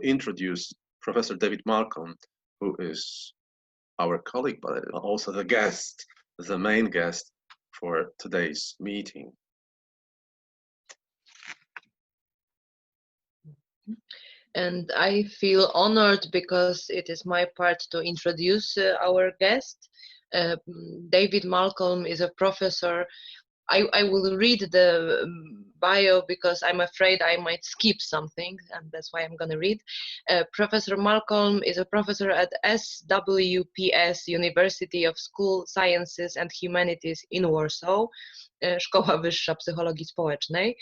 introduce Professor David Malcolm, who is our colleague, but also the guest, the main guest for today's meeting. And I feel honored because it is my part to introduce our guest. David Malcolm is a professor. I will read the bio because I'm afraid I might skip something, and that's why I'm going to read. Professor Malcolm is a professor at SWPS, University of School Sciences and Humanities in Warsaw, Szkoła Wyższa Psychologii Społecznej.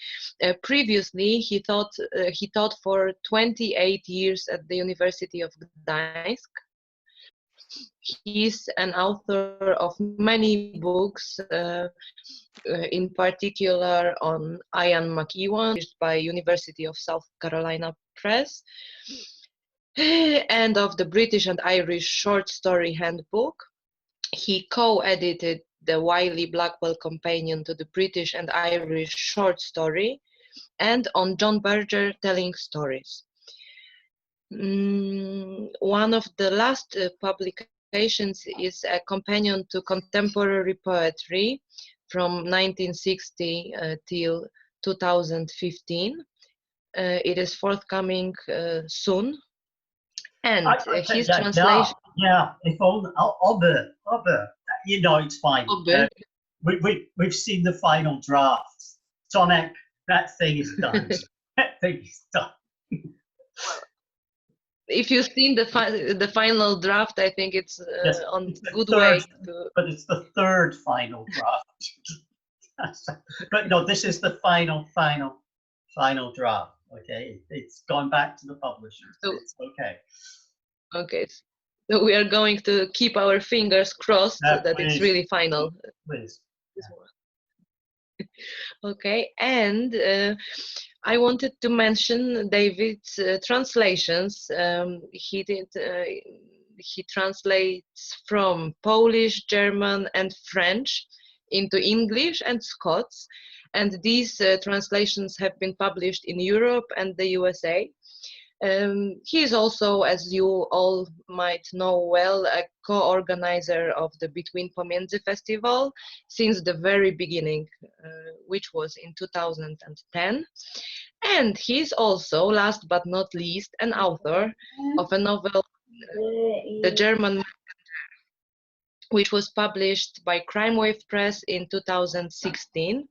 Previously, he taught for 28 years at the University of Gdańsk. He's an author of many books, in particular on Ian McEwan, published by University of South Carolina Press, and of the British and Irish Short Story Handbook. He co-edited the Wiley-Blackwell Companion to the British and Irish Short Story, and on John Berger telling stories. One of the last publications is a companion to contemporary poetry from 1960 till 2015. It is forthcoming soon. And his translation... Yeah, if only, you know, it's fine. We've seen the final draft. Tomek, that thing is done. That thing is done. If you've seen the final draft, I think it's yes, on it's good third, way to... But it's the third final draft. But no, this is the final draft. Okay, it's gone back to the publisher. So it's okay. Okay, so we are going to keep our fingers crossed that please, it's really final. Please. Okay, and I wanted to mention David's translations. He translates from Polish, German, and French into English and Scots, and these translations have been published in Europe and the USA. He is also, as you all might know well, a co-organizer of the Between.Pomiędzy Festival since the very beginning, which was in 2010. And he's also, last but not least, an author of a novel, The German, which was published by Crime Wave Press in 2016.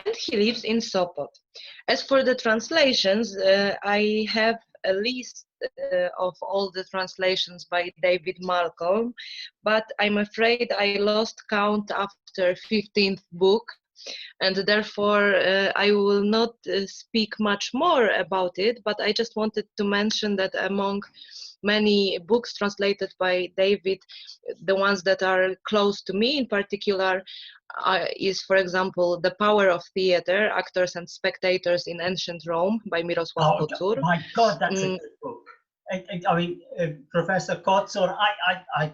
And he lives in Sopot. As for the translations, I have a list of all the translations by David Malcolm, but I'm afraid I lost count after 15th book, and therefore I will not speak much more about it, but I just wanted to mention that among many books translated by David, the ones that are close to me in particular is, for example, The Power of Theater, Actors and Spectators in Ancient Rome by Mirosław Kocur. My God, that's a good book. I mean, Professor Kocur, I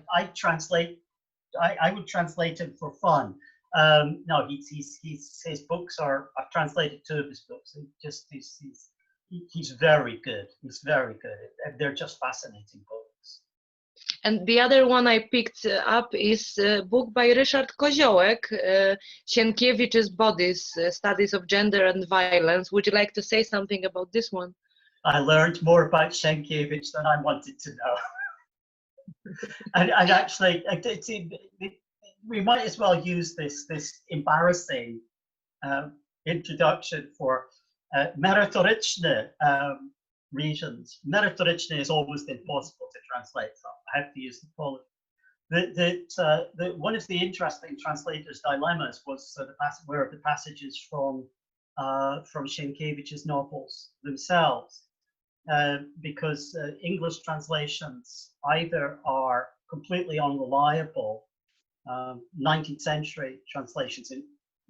would translate him for fun. No, his books are, I've translated 2 of his books. He's very good. He's very good. They're just fascinating books. And the other one I picked up is a book by Ryszard Koziołek, Sienkiewicz's Bodies, Studies of Gender and Violence. Would you like to say something about this one? I learned more about Sienkiewicz than I wanted to know. and actually, we might as well use this embarrassing introduction for merytoryczne reasons. Merytoryczne is almost impossible to translate, so I have to use the Polish. One of the interesting translator's dilemmas was where the passages from Sienkiewicz's novels themselves, because English translations either are completely unreliable. 19th century translations,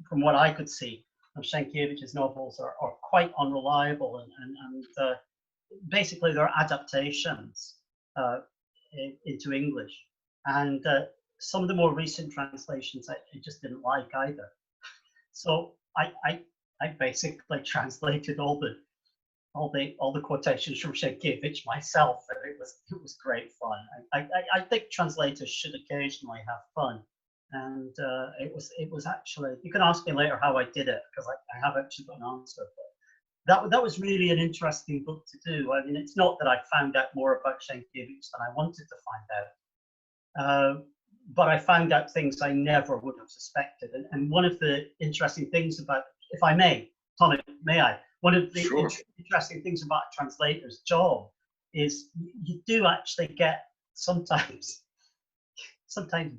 from what I could see, of Sienkiewicz's novels are quite unreliable, and basically they're adaptations into English. And some of the more recent translations I just didn't like either. So I basically translated all all the quotations from Sienkiewicz myself, and it was great fun. I think translators should occasionally have fun, and it was actually, you can ask me later how I did it, because I have actually got an answer. But that was really an interesting book to do. I mean, it's not that I found out more about Sienkiewicz than I wanted to find out, but I found out things I never would have suspected. And one of the interesting things about, if I may, Tommy, may I? One of the Sure. interesting things about a translator's job is you do actually get sometimes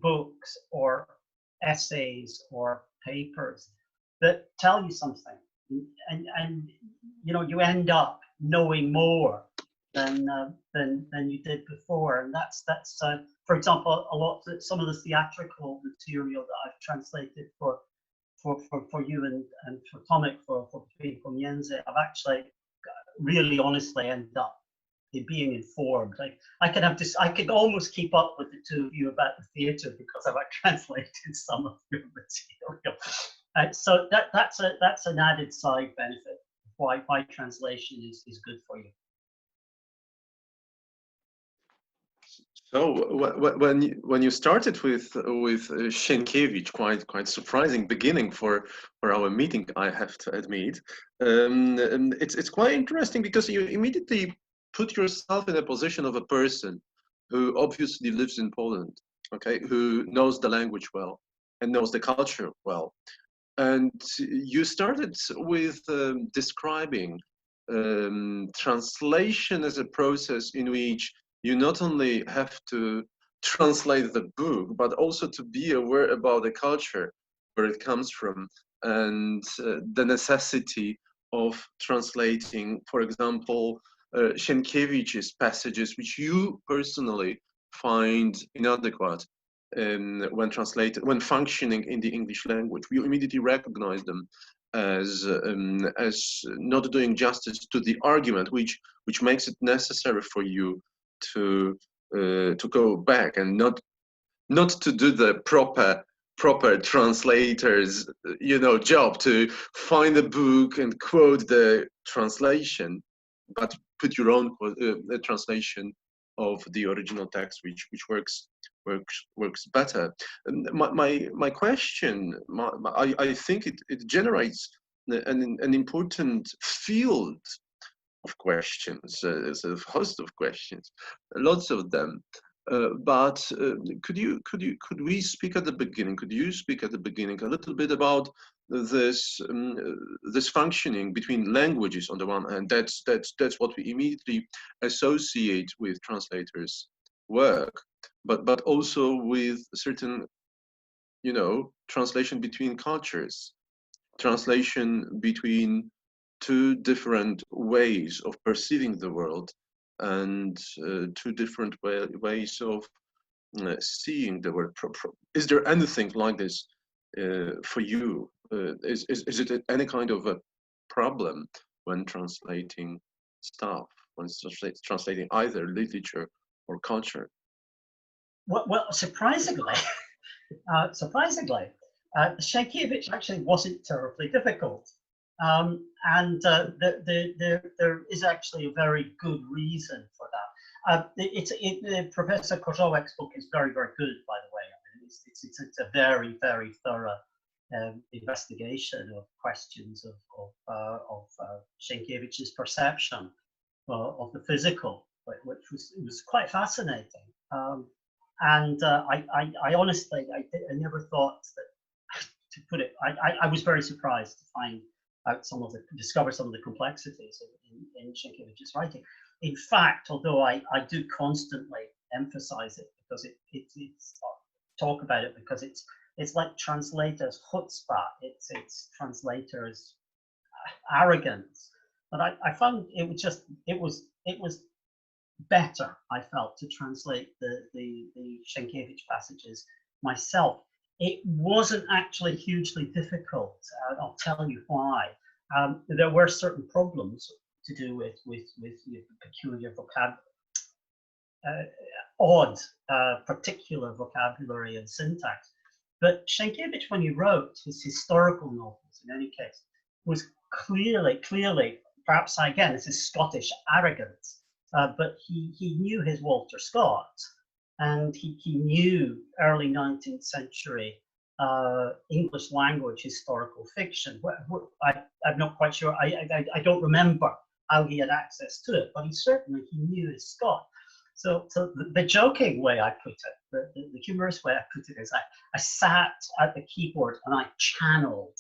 books or essays or papers that tell you something, and you know, you end up knowing more than you did before. And that's for example, some of the theatrical material that I've translated for you and for Tomek for Between.Edukacja, I've actually really honestly ended up being informed. I could almost keep up with the two of you about the theatre because I've translated some of your material. So that's an added side benefit of why translation is good for you. So when you started with Sienkiewicz, quite surprising beginning for our meeting, I have to admit. It's quite interesting because you immediately put yourself in a position of a person who obviously lives in Poland, okay, who knows the language well and knows the culture well, and you started with describing translation as a process in which you not only have to translate the book, but also to be aware about the culture, where it comes from, and the necessity of translating, for example, Sienkiewicz's passages, which you personally find inadequate when functioning in the English language. We immediately recognize them as not doing justice to the argument, which makes it necessary for you to go back and not to do the proper translator's job, to find a book and quote the translation, but put your own translation of the original text, which works better. My question, I think it generates an important field of questions, a sort of host of questions, lots of them. But could we speak at the beginning? Could you speak at the beginning a little bit about this functioning between languages on the one hand? That's what we immediately associate with translators' work, but also with certain, translation between cultures, translation between two different ways of perceiving the world, and two different ways of seeing the world. Is there anything like this for you? Is it any kind of a problem when translating stuff, when translating either literature or culture? Well, surprisingly, Sienkiewicz actually wasn't terribly difficult. And there is actually a very good reason for that. Professor Koziołek's book is very, very good, by the way. I mean, it's a very, very thorough investigation of questions of Sienkiewicz's perception of the physical, which was quite fascinating. And I honestly, I never thought that, to put it, I was very surprised to find out discover some of the complexities in Sienkiewicz's writing. In fact, although I do constantly emphasize it because it's talk about it, because it's like translators' chutzpah, it's translators' arrogance. But I found it was better, I felt, to translate the Sienkiewicz passages myself. It wasn't actually hugely difficult. I'll tell you why. There were certain problems to do with peculiar vocabulary, odd, particular vocabulary and syntax. But Sienkiewicz, when he wrote his historical novels, in any case, was clearly perhaps again, this is Scottish arrogance, but he knew his Walter Scott, and he knew early 19th century English language historical fiction. I'm not quite sure, I don't remember how he had access to it, but he knew his Scott. So the joking way I put it, the humorous way I put it is I sat at the keyboard and I channeled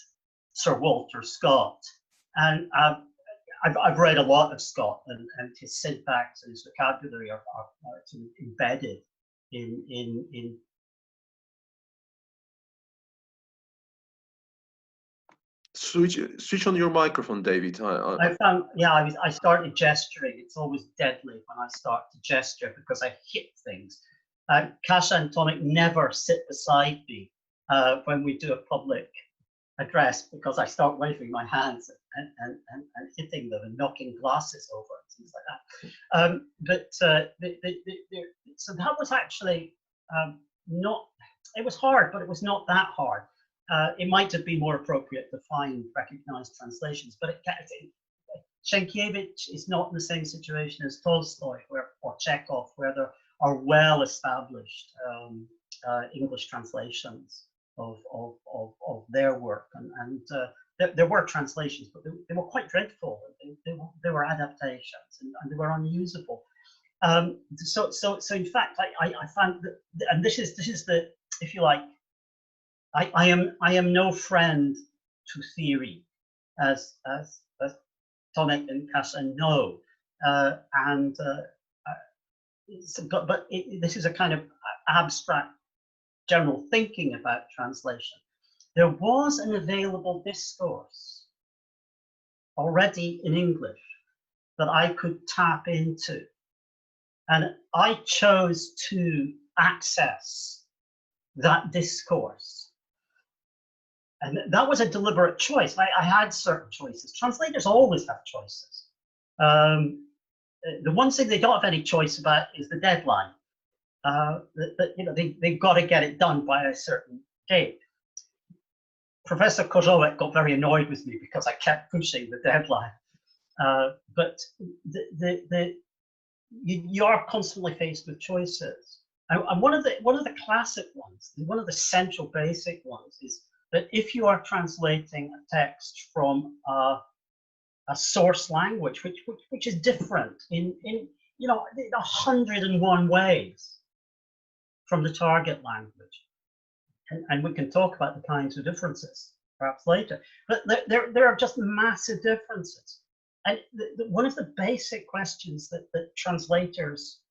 Sir Walter Scott. And I've read a lot of Scott, and his syntax and his vocabulary are sort of embedded in Switch on your microphone, David. I found, yeah, I started gesturing. It's always deadly when I start to gesture because I hit things. Kasia and Tomek never sit beside me when we do a public address because I start waving my hands and hitting them and knocking glasses over and things like that. So that was actually not, it was hard, but it was not that hard. It might have been more appropriate to find recognized translations, but Sienkiewicz is not in the same situation as Tolstoy or Chekhov, where there are well-established English translations of their work, and there were translations, but they were quite dreadful. They were adaptations, and they were unusable. So in fact, I found that, and this is the, if you like, I am no friend to theory, as Tomek and Kasia know, but this is a kind of abstract general thinking about translation. There was an available discourse already in English that I could tap into, and I chose to access that discourse. And that was a deliberate choice. I had certain choices. Translators always have choices. The one thing they don't have any choice about is the deadline. They've got to get it done by a certain date. Professor Koziołek got very annoyed with me because I kept pushing the deadline. But you are constantly faced with choices. And one of the classic ones, one of the central basic ones, is that if you are translating a text from a source language, which is different in 101 ways from the target language, and we can talk about the kinds of differences perhaps later, but there are just massive differences. And one of the basic questions that translators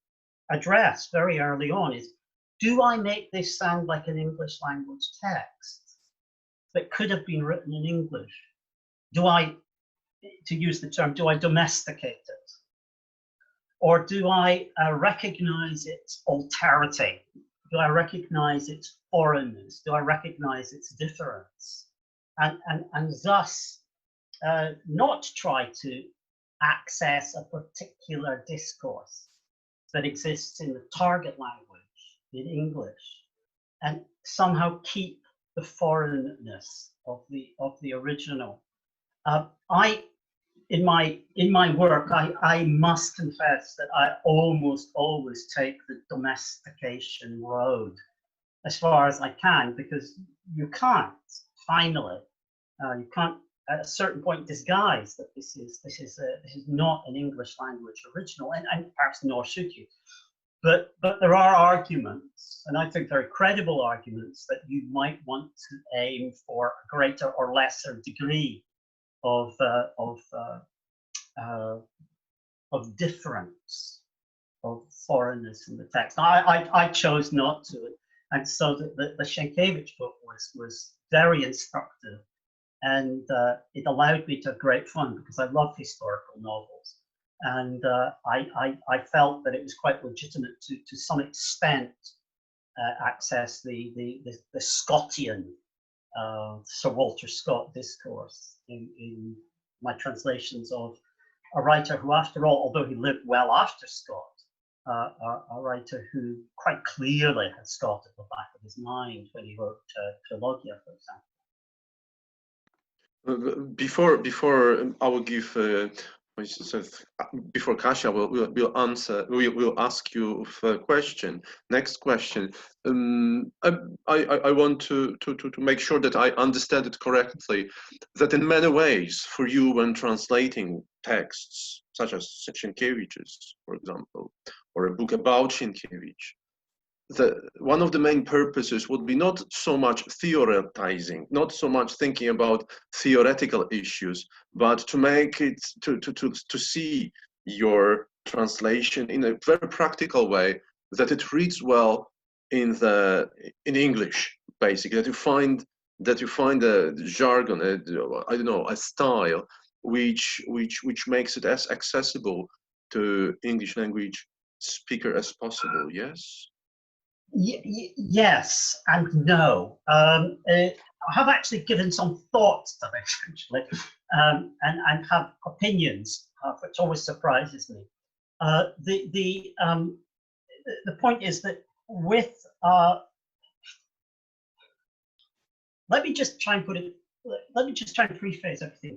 address very early on is, do I make this sound like an English language text that could have been written in English? Do I, to use the term, do I domesticate it? Or do I recognize its alterity? Do I recognize its foreignness? Do I recognize its difference? And thus not try to access a particular discourse that exists in the target language, in English, and somehow keep the foreignness of the original. In my work, I must confess that I almost always take the domestication road as far as I can, because you can't finally, you can't at a certain point disguise that this is not an English language original, and perhaps nor should you. But there are arguments, and I think very credible arguments, that you might want to aim for a greater or lesser degree of difference, of foreignness in the text. I chose not to, and so the Sienkiewicz book was very instructive, and it allowed me to have great fun because I love historical novels. And I felt that it was quite legitimate to some extent access the Scottian Sir Walter Scott discourse in my translations of a writer who, after all, although he lived well after Scott, a writer who quite clearly had Scott at the back of his mind when he wrote Trilogia, for example. Before I will give So before Kasia will answer, we'll ask you a question. Next question. I want to make sure that I understand it correctly. That in many ways, for you when translating texts, such as Sienkiewicz's, for example, or a book about Sienkiewicz, one of the main purposes would be not so much theoretizing, not so much thinking about theoretical issues, but to make it, to see your translation in a very practical way, that it reads well in English, basically, that you find a jargon, I don't know, a style which makes it as accessible to English language speaker as possible. Yes. Yes and no. I have actually given some thought to this, actually, and have opinions, which always surprises me. The point is that with let me just try and preface everything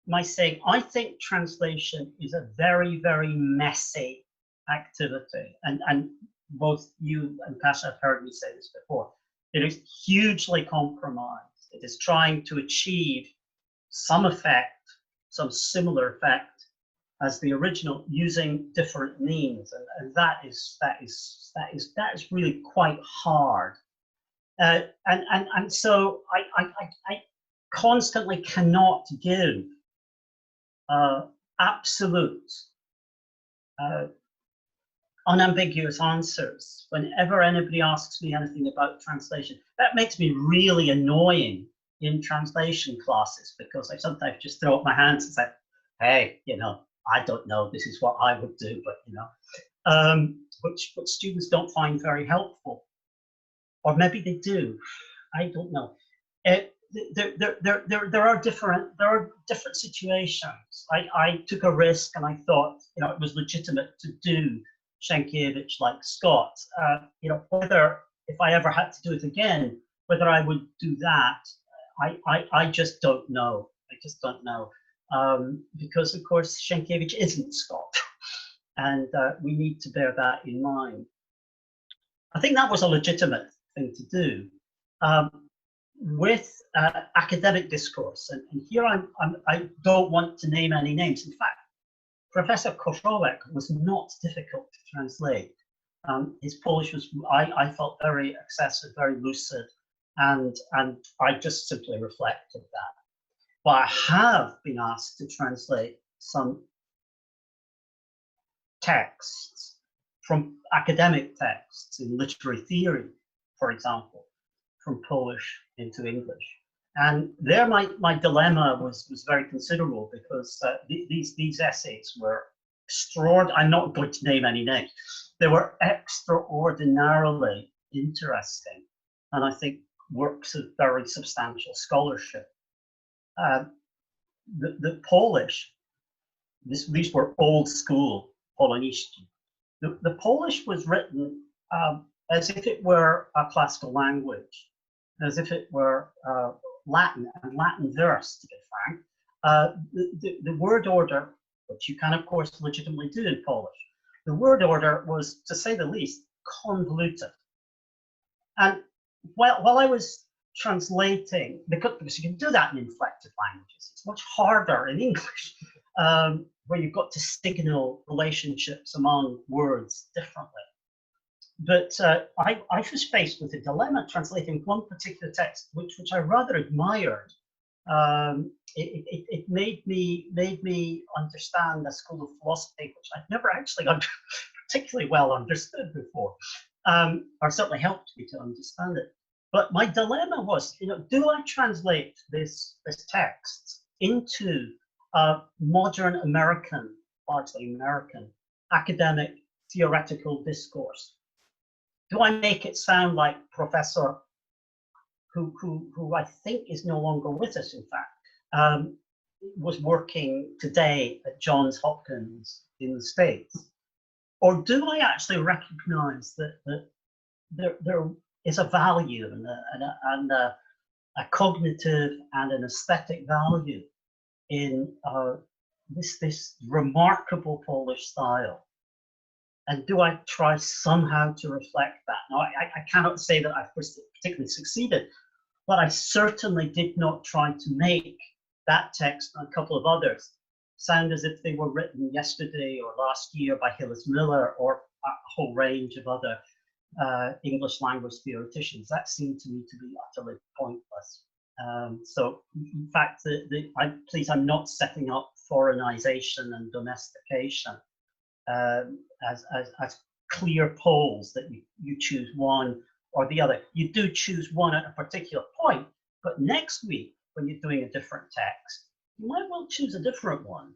by saying I think translation is a very, very messy activity, and both you and Kasia have heard me say this before. It is hugely compromised. It is trying to achieve some effect, some similar effect as the original, using different means, and that is really quite hard. And so I constantly cannot give absolute unambiguous answers whenever anybody asks me anything about translation. That makes me really annoying in translation classes, because I sometimes just throw up my hands and say, hey, I don't know, this is what I would do, but which students don't find very helpful, or maybe they do, I don't know. There are different situations. I took a risk, and I thought it was legitimate to do Sienkiewicz like Scott. Whether, if I ever had to do it again, whether I would do that, I just don't know. I just don't know. Because of course Sienkiewicz isn't Scott, and we need to bear that in mind. I think that was a legitimate thing to do. With academic discourse, and here I don't want to name any names. In fact, Professor Koszorek was not difficult to translate. His Polish was, I felt, very accessible, very lucid, and I just simply reflected that. But I have been asked to translate some texts from academic texts in literary theory, for example, from Polish into English. And there my dilemma was very considerable, because these essays were extraordinary. I'm not going to name any names. They were extraordinarily interesting, and I think works of very substantial scholarship. The Polish, these were old school Polonistki. The Polish was written as if it were a classical language, as if it were Latin, and Latin verse, to be frank. The word order, which you can of course legitimately do in Polish, the word order was, to say the least, convoluted. And while I was translating, because you can do that in inflected languages, it's much harder in English, where you've got to signal relationships among words differently. But I was faced with a dilemma translating one particular text, which I rather admired. It made me understand a school of philosophy which I'd never actually particularly well understood before, or certainly helped me to understand it. But my dilemma was, do I translate this text into modern American, largely American, academic theoretical discourse? Do I make it sound like Professor, who I think is no longer with us, in fact, was working today at Johns Hopkins in the States? Or do I actually recognize that there is a value and a cognitive and an aesthetic value in this remarkable Polish style. And do I try somehow to reflect that? Now, I cannot say that I've particularly succeeded, but I certainly did not try to make that text and a couple of others sound as if they were written yesterday or last year by Hillis Miller or a whole range of other English language theoreticians. That seemed to me to be utterly pointless. So, in fact, please, I'm not setting up foreignization and domestication as clear poles that you choose one or the other. You do choose one at a particular point, but next week, when you're doing a different text, you might well choose a different one.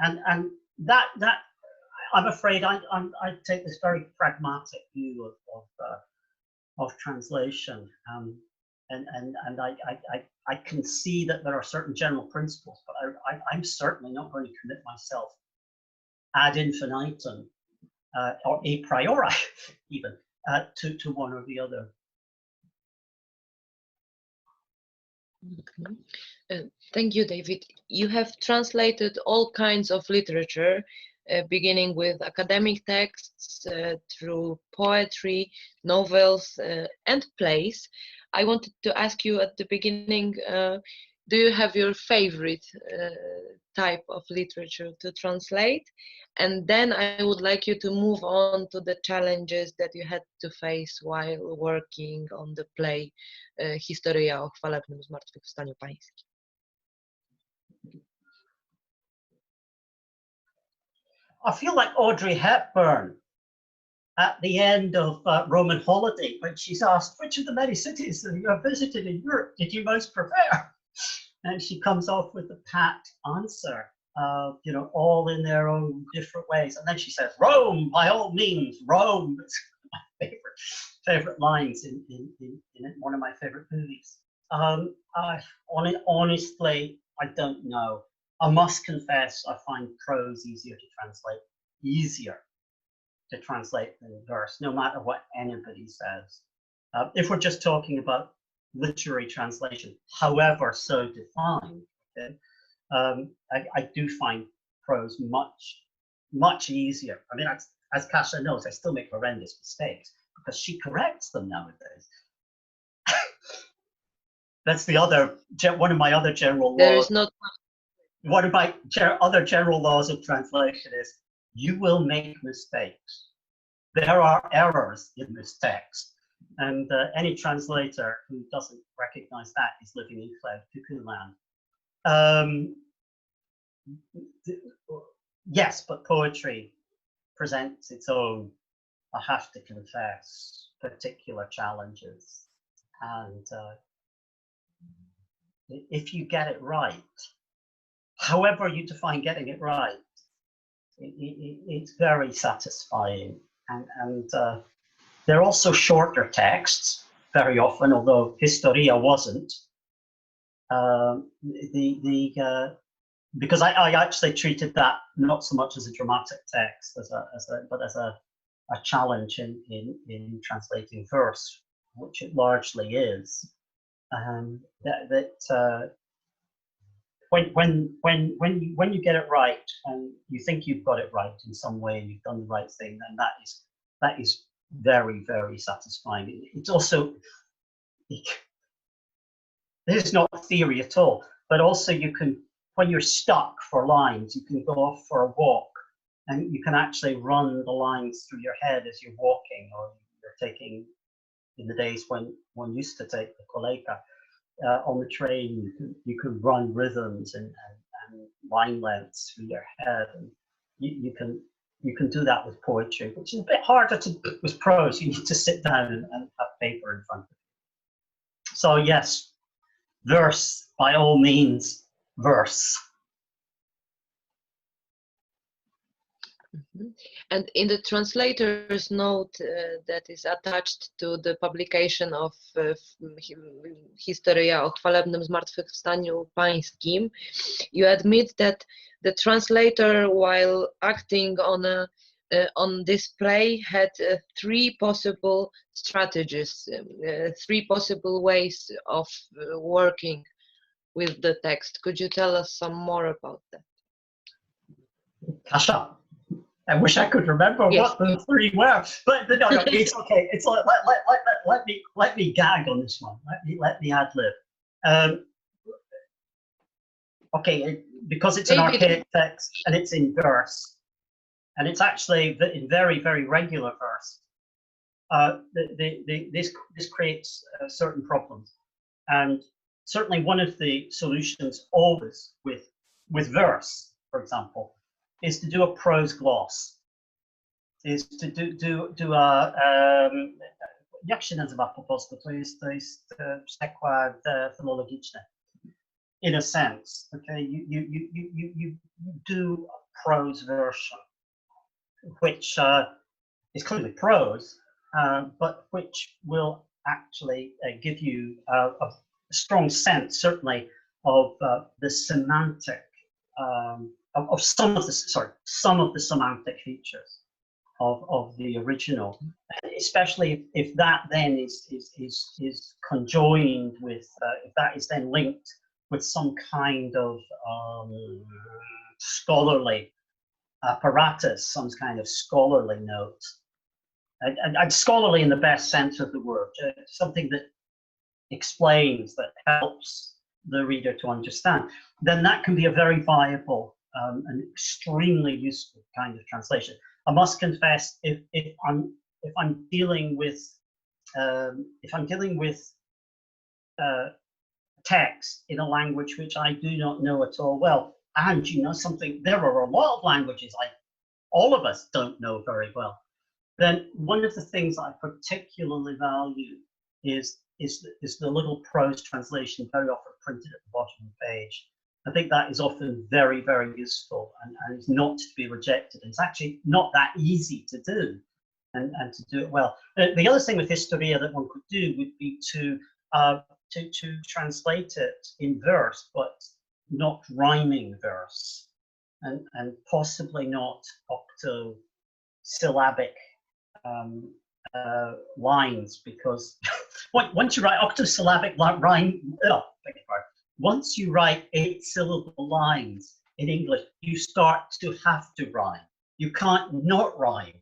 And that I'm afraid I take this very pragmatic view of translation. And I can see that there are certain general principles, but I'm certainly not going to commit myself ad infinitum or a priori even to one or the other. Okay. Thank you, David. You have translated all kinds of literature, beginning with academic texts through poetry, novels, and plays. I wanted to ask you at the beginning, do you have your favorite type of literature to translate? And then I would like you to move on to the challenges that you had to face while working on the play Historyja o chwalebnym zmartwychwstaniu pańskim. I feel like Audrey Hepburn at the end of Roman Holiday, when she's asked, which of the many cities that you have visited in Europe did you most prefer? And she comes off with the pat answer, you know, all in their own different ways. And then she says, Rome, by all means, Rome. It's my favorite lines in one of my favorite movies. Honestly, I don't know. I must confess, I find prose easier to translate than verse, no matter what anybody says. If we're just talking about literary translation, however so defined, okay, I do find prose much easier. I mean, as Kasia knows, I still make horrendous mistakes because she corrects them nowadays. That's the other one of my other general laws. There is not one of my other general laws of translation is you will make mistakes. There are errors in this text. And any translator who doesn't recognize that is living in cloud cuckoo land. Yes, but poetry presents its own, I have to confess, particular challenges. And if you get it right, however you define getting it right, it's very satisfying. And they're also shorter texts, very often, although Historyja wasn't. Because I actually treated that not so much as a dramatic text, but as a challenge in translating verse, which it largely is. When you get it right and you think you've got it right in some way and you've done the right thing, then that is very, very satisfying. It's also, this is not theory at all, but also you can, when you're stuck for lines, you can go off for a walk and you can actually run the lines through your head as you're walking, or you're taking, in the days when one used to take the kolejka, on the train, you can run rhythms and line lengths through your head, and you can do that with poetry, which is a bit harder to do with prose. You need to sit down and have paper in front of you. So yes, verse, by all means, verse. Mm-hmm. And in the translator's note that is attached to the publication of Historyja o chwalebnym zmartwychwstaniu pańskim, you admit that the translator, while acting on this play, had three possible strategies, three possible ways of working with the text. Could you tell us some more about that? Kasha. I wish I could remember Yes. what the three were, but no, it's okay. It's let me gag on this one. Let me ad lib. Okay, because it's an archaic text and it's in verse, and it's actually in very, very regular verse. This creates certain problems, and certainly one of the solutions always with verse, for example, is to do a prose gloss, is to do a jak się nazywa po polsku? To jest przekład filologiczny. In a sense, okay, you do a prose version, which is clearly prose, but which will actually give you a strong sense, certainly, of the semantic, of some of the semantic features of the original, especially if that then is conjoined with, if that is then linked with some kind of scholarly apparatus, some kind of scholarly note, and scholarly in the best sense of the word, something that explains, that helps the reader to understand, then that can be a very viable and extremely useful kind of translation. I must confess, if I'm dealing with text in a language which I do not know at all well, and you know something, there are a lot of languages all of us don't know very well, then one of the things I particularly value is the little prose translation, very often printed at the bottom of the page. I think that is often very, very useful and is not to be rejected. It's actually not that easy to do, and to do it well. The other thing with Historyja that one could do would be to translate it in verse, but not rhyming verse, and possibly not octosyllabic lines, because once you write octosyllabic rhyme, once you write 8-syllable lines in English, you start to have to rhyme. You can't not rhyme.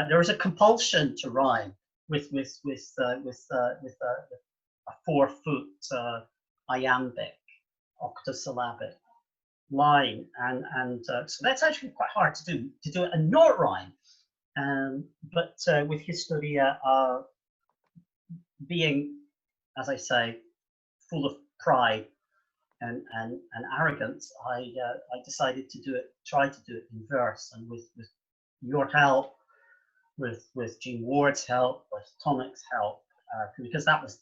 There is a compulsion to rhyme with a 4-foot iambic octosyllabic line, and so that's actually quite hard to do it and not rhyme. But with Historyja, being, as I say, full of pride and arrogance, I decided to try to do it in verse, and with your help, with Jean Ward's help, with Tomic's help, because that was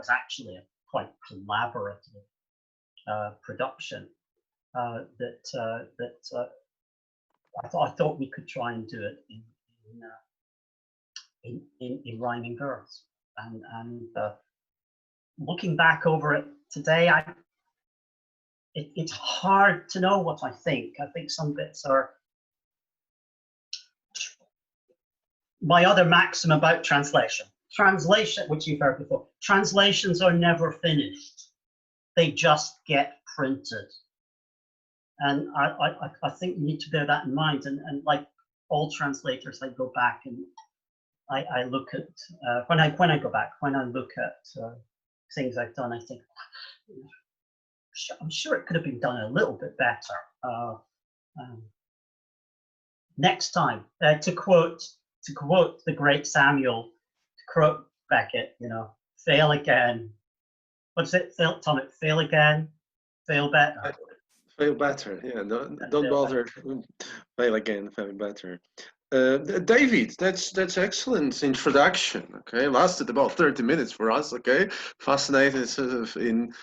actually a quite collaborative production that I thought we could try and do it in rhyming verse, and looking back over it today, it's hard to know what I think. I think some bits are. My other maxim about translation, which you've heard before, translations are never finished. They just get printed. And I think you need to bear that in mind. And like all translators, I go back and I look at, when I look at things I've done, I think, I'm sure it could have been done a little bit better. Next time, to quote the great Samuel, to quote Beckett, fail again. What's it, Tomic? Fail again, fail better. Fail better, yeah. Don't bother. Fail again, fail better. David, that's excellent introduction. Okay, lasted about 30 minutes for us. Okay, fascinated sort of in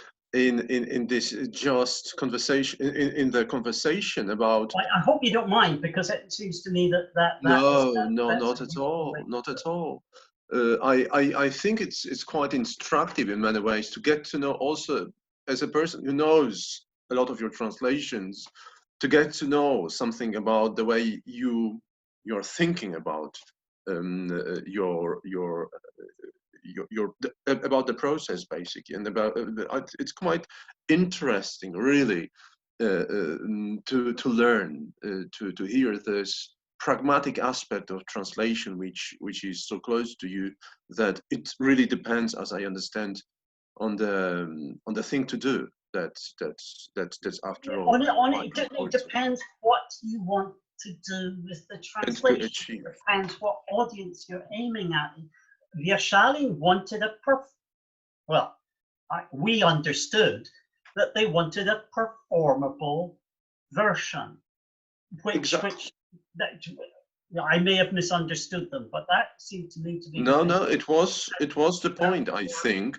this just conversation, in the conversation about. I hope you don't mind, because it seems to me that no, not at all, not at all. I think it's quite instructive in many ways to get to know, also as a person who knows a lot of your translations, to get to know something about the way you're thinking about about the process, basically, and about it's quite interesting, really, to learn, to hear this pragmatic aspect of translation, which is so close to you, that it really depends, as I understand, on the thing to do. That's after all. It depends what you want to do with the translation. It depends what audience you're aiming at. Viashali wanted we understood that they wanted a performable version, which I may have misunderstood them, but that seemed to me to be no. It was the point. I think.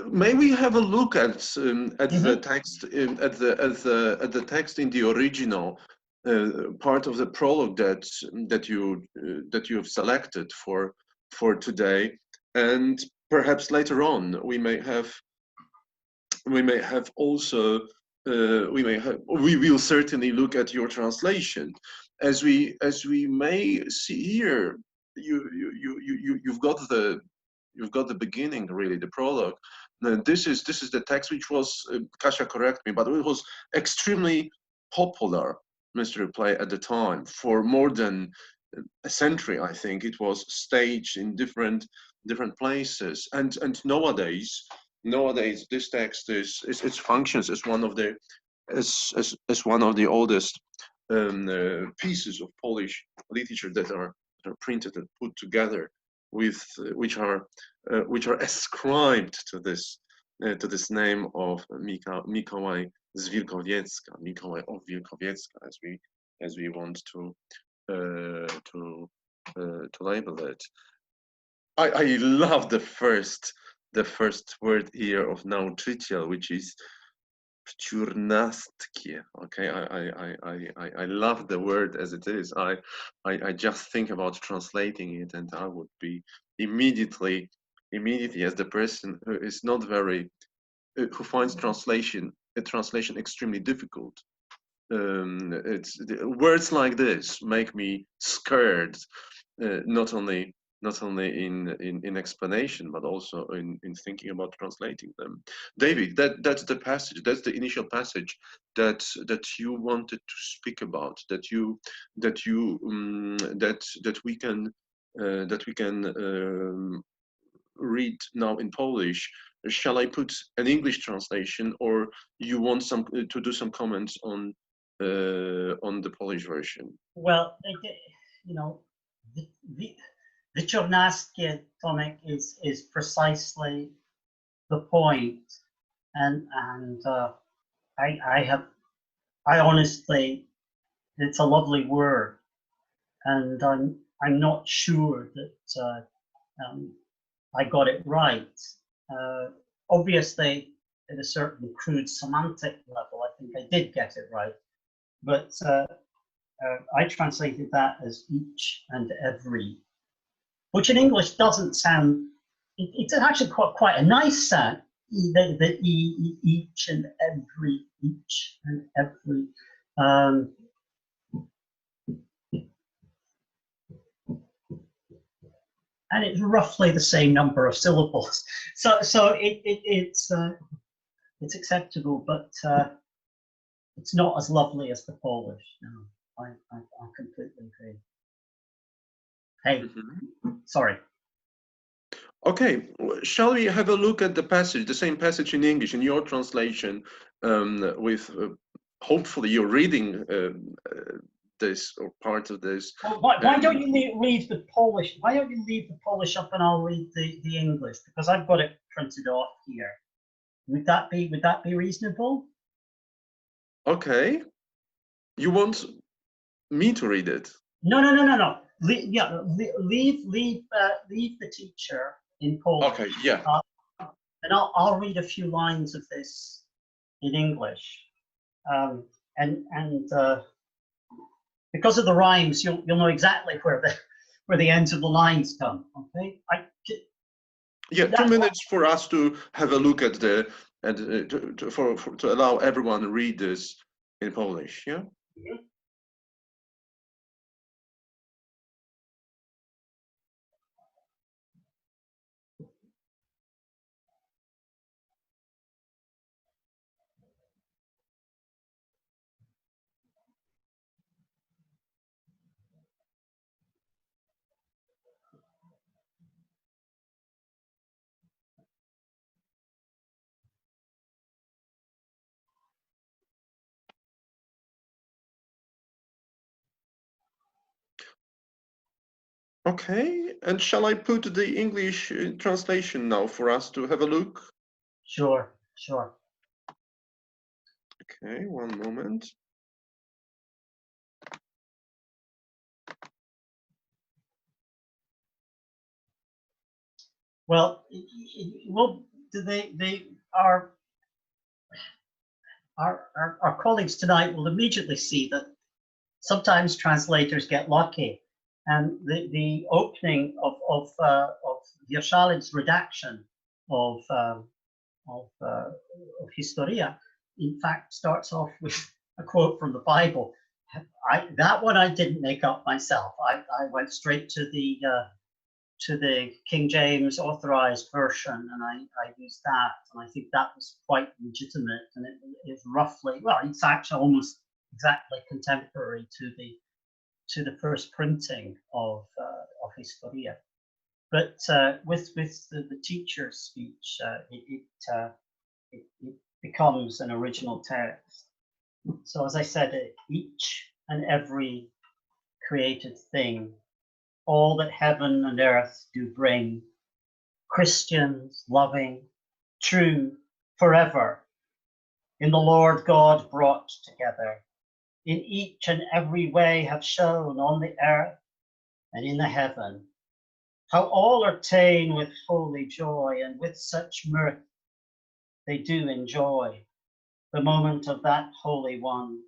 May we have a look at the text at the text in the original part of the prologue that you have selected for today, and perhaps later on we will certainly look at your translation. As we may see here, you've got the beginning, really, the prologue. This is the text which was, Kasia, correct me, but it was extremely popular mystery play at the time. For more than a century, I think it was staged in different places, and nowadays this text it functions as one of the oldest pieces of Polish literature that are printed and put together, with which are ascribed to this name of Mikołaj z Wielkowiecka, Mikołaj of Wielkowiecka, as we want to label it. I love the first word here of nauczyciel, which is wciurnastkie. Okay, I love the word as it is. I just think about translating it, and I would be immediately as the person who is not very who finds translation extremely difficult. It's words like this make me scared, not only in explanation, but also in thinking about translating them. David, that's the passage, that's the initial passage that you wanted to speak about, that we can read now in Polish. Shall I put an English translation, or you want to do some comments on the Polish version? Well, the Czornaskie tonic is precisely the point, and I honestly, it's a lovely word, and I'm not sure that I got it right. Obviously, at a certain crude semantic level, I think I did get it right, but I translated that as each and every, which in English doesn't sound, it's actually quite a nice sound, the each and every, each and every. And it's roughly the same number of syllables. So it's acceptable, but it's not as lovely as the Polish. No, I completely agree. Hey, sorry. Okay, shall we have a look at the passage, the same passage in English, in your translation, with hopefully you're reading this or part of this. Well, why don't you read the Polish? Why don't you leave the Polish up and I'll read the English, because I've got it printed off here. Would that be reasonable? Okay. You want me to read it? No. Leave the teacher in Polish. Okay, yeah. And I'll read a few lines of this in English. And because of the rhymes, you'll know exactly where the ends of the lines come. Okay. Yeah, 2 minutes for us to have a look at to allow everyone to read this in Polish. Yeah. Mm-hmm. Okay, and shall I put the English translation now for us to have a look? Sure, sure. Okay, one moment. Well, our colleagues tonight will immediately see that sometimes translators get lucky, and the opening of Wierszalin's redaction of Historyja, in fact, starts off with a quote from the Bible. That one I didn't make up myself. I went straight to the King James authorized version, and I used that, and I think that was quite legitimate, and it is roughly, well, it's actually almost exactly contemporary to the first printing of Historyja. But with the teacher's speech, it becomes an original text. So as I said, each and every created thing, all that heaven and earth do bring, Christians loving, true, forever, in the Lord God brought together, in each and every way have shown on the earth and in the heaven, how all are ta'en with holy joy, and with such mirth they do enjoy the moment of that Holy One,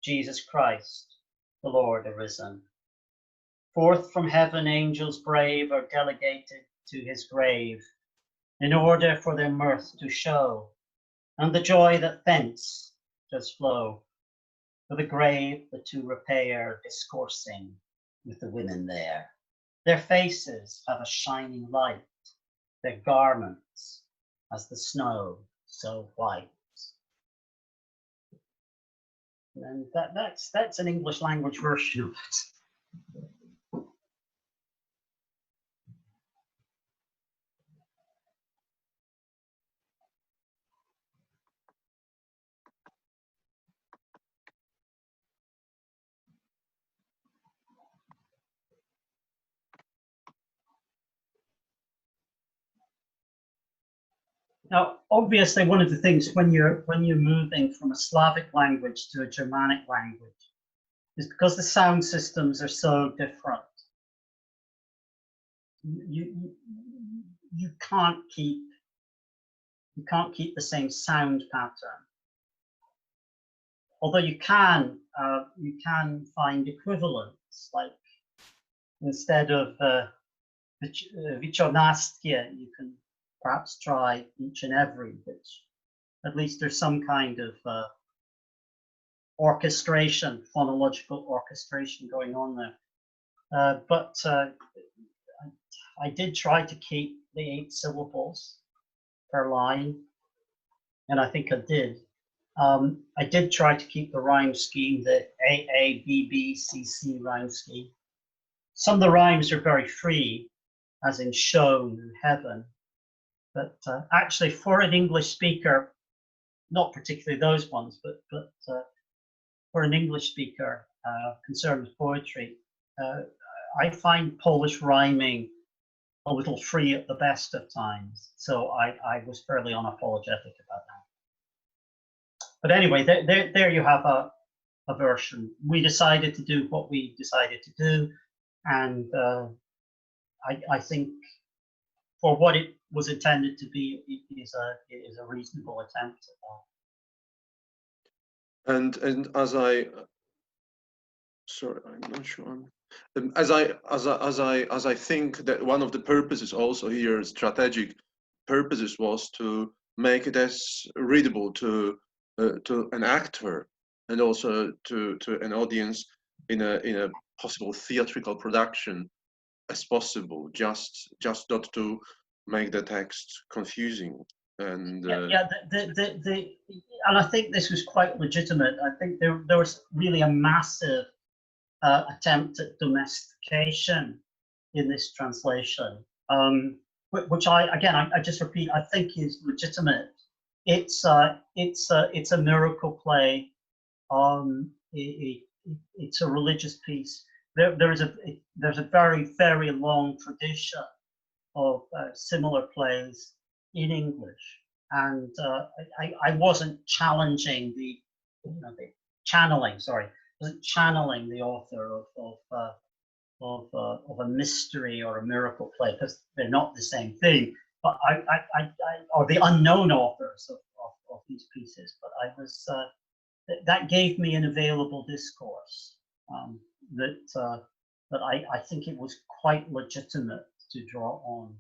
Jesus Christ, the Lord arisen. Forth from heaven angels brave are delegated to his grave, in order for their mirth to show, and the joy that thence does flow. For the grave the two repair, discoursing with the women there. Their faces have a shining light, their garments as the snow so white. And that's an English language version of it. Now, obviously, one of the things when you're moving from a Slavic language to a Germanic language is because the sound systems are so different. You can't keep the same sound pattern. Although you can find equivalents, like instead of Wieczornastkie, you can perhaps try each and every, which at least there's some kind of orchestration, phonological orchestration going on there. But I did try to keep the 8 syllables per line, and I think I did. I did try to keep the rhyme scheme, the AABBCC rhyme scheme. Some of the rhymes are very free, as in shown and heaven. But actually, for an English speaker, not particularly those ones, but for an English speaker concerned with poetry, I find Polish rhyming a little free at the best of times. So I was fairly unapologetic about that. But anyway, there you have a version. We decided to do what we decided to do, and I think for what it was intended to be, it is a reasonable attempt at that. And as I, sorry, I'm not sure. As I think that one of the purposes also here, strategic purposes, was to make it as readable to an actor and also to an audience in a possible theatrical production as possible, just not to make the text confusing. And and I think this was quite legitimate. I think there was really a massive attempt at domestication in this translation, which I just repeat, I think is legitimate. It's a miracle play. It's a religious piece. there's a very long tradition of similar plays in English, and I wasn't challenging the channeling the author of a mystery or a miracle play, because they're not the same thing. But or the unknown authors of these pieces. But I was that gave me an available discourse that I think it was quite legitimate to draw on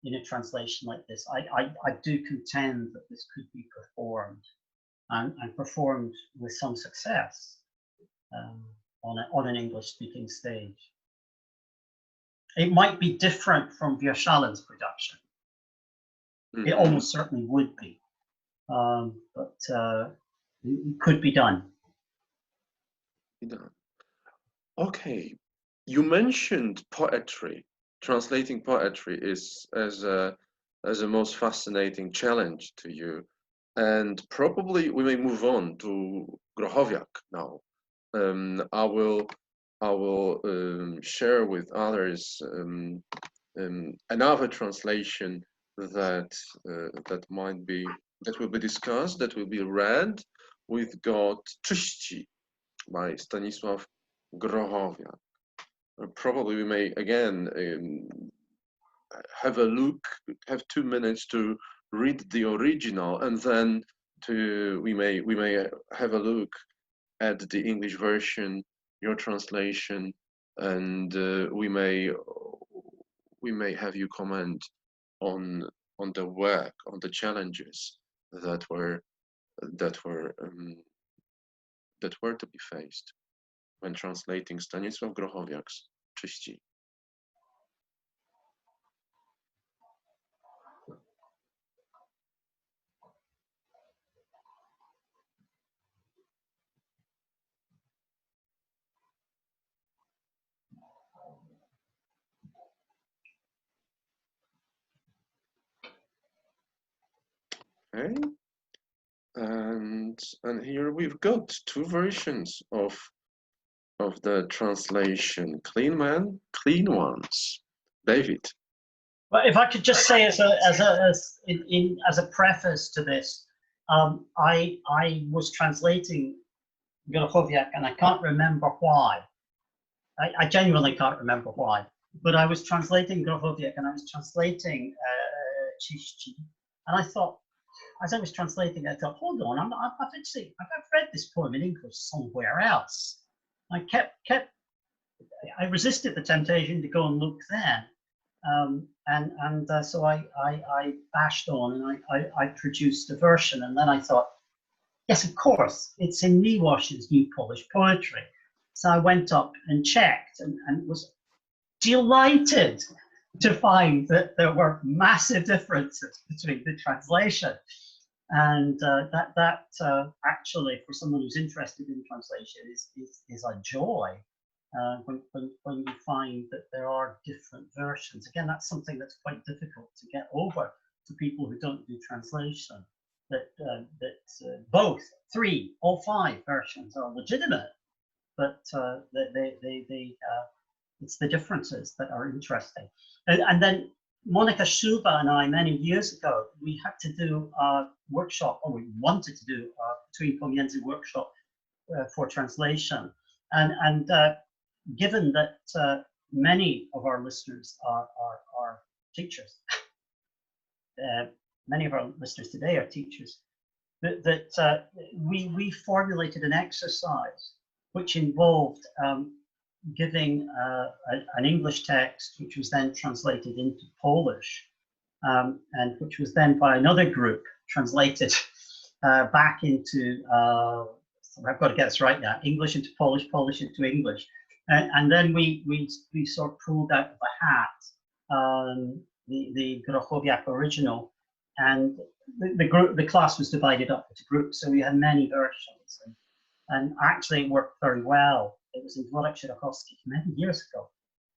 in a translation like this. I do contend that this could be performed and performed with some success on an English-speaking stage. It might be different from Vierchalin's production. Mm-hmm. It almost certainly would be, but it could be done. Okay, you mentioned poetry. Translating poetry is as a most fascinating challenge to you, and probably we may move on to Grochowiak now. I will share with others another translation that will be discussed, that will be read. We've got Teksty by Stanisław Grochowiak. Probably we may again have 2 minutes to read the original, and then we may have a look at the English version, your translation, and we may have you comment on the work, on the challenges that were to be faced when translating Stanisław Grochowiak's Teksty. Okay, and here we've got 2 versions of the translation, clean ones. David. Well, if I could just say as a preface to this, I was translating Grochowiak, and I can't remember why. I genuinely can't remember why. But I was translating Grochowiak, and I was translating Teksty, and I thought, as I was translating, I thought, hold on, I've read this poem in English somewhere else. I resisted the temptation to go and look then, so I bashed on, and I produced a version, and then I thought, yes, of course, it's in Miłosz's New Polish Poetry. So I went up and checked, and was delighted to find that there were massive differences between the translation. And that actually, for someone who's interested in translation, is a joy when you find that there are different versions. Again, that's something that's quite difficult to get over to people who don't do translation. That both 3 or 5 versions are legitimate, but it's the differences that are interesting. And then Monika Szuba and I, many years ago, we had to do a workshop, or we wanted to do a Between.Edukacja workshop for translation. And given that many of our listeners are teachers, many of our listeners today are teachers, that we formulated an exercise which involved giving an English text, which was then translated into Polish, and which was then by another group translated back into, I've got to get this right now, English into Polish, Polish into English. And then we sort of pulled out of the hat the Grochowiak original, and the class was divided up into groups, so we had many versions, and actually it worked very well. It was in Władek Sierakowski many years ago,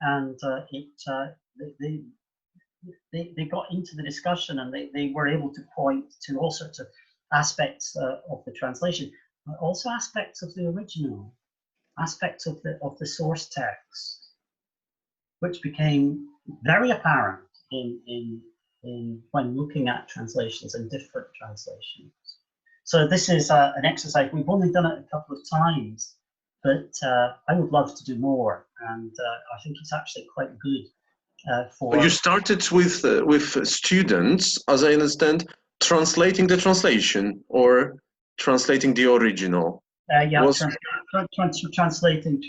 and they got into the discussion, and they were able to point to all sorts of aspects of the translation, but also aspects of the original. aspects of the source text, which became very apparent in when looking at translations and different translations. So this is an exercise. We've only done it a couple of times, but I would love to do more, and I think it's actually quite good for. You started with students, as I understand, translating the translation or translating the original. Yeah, translating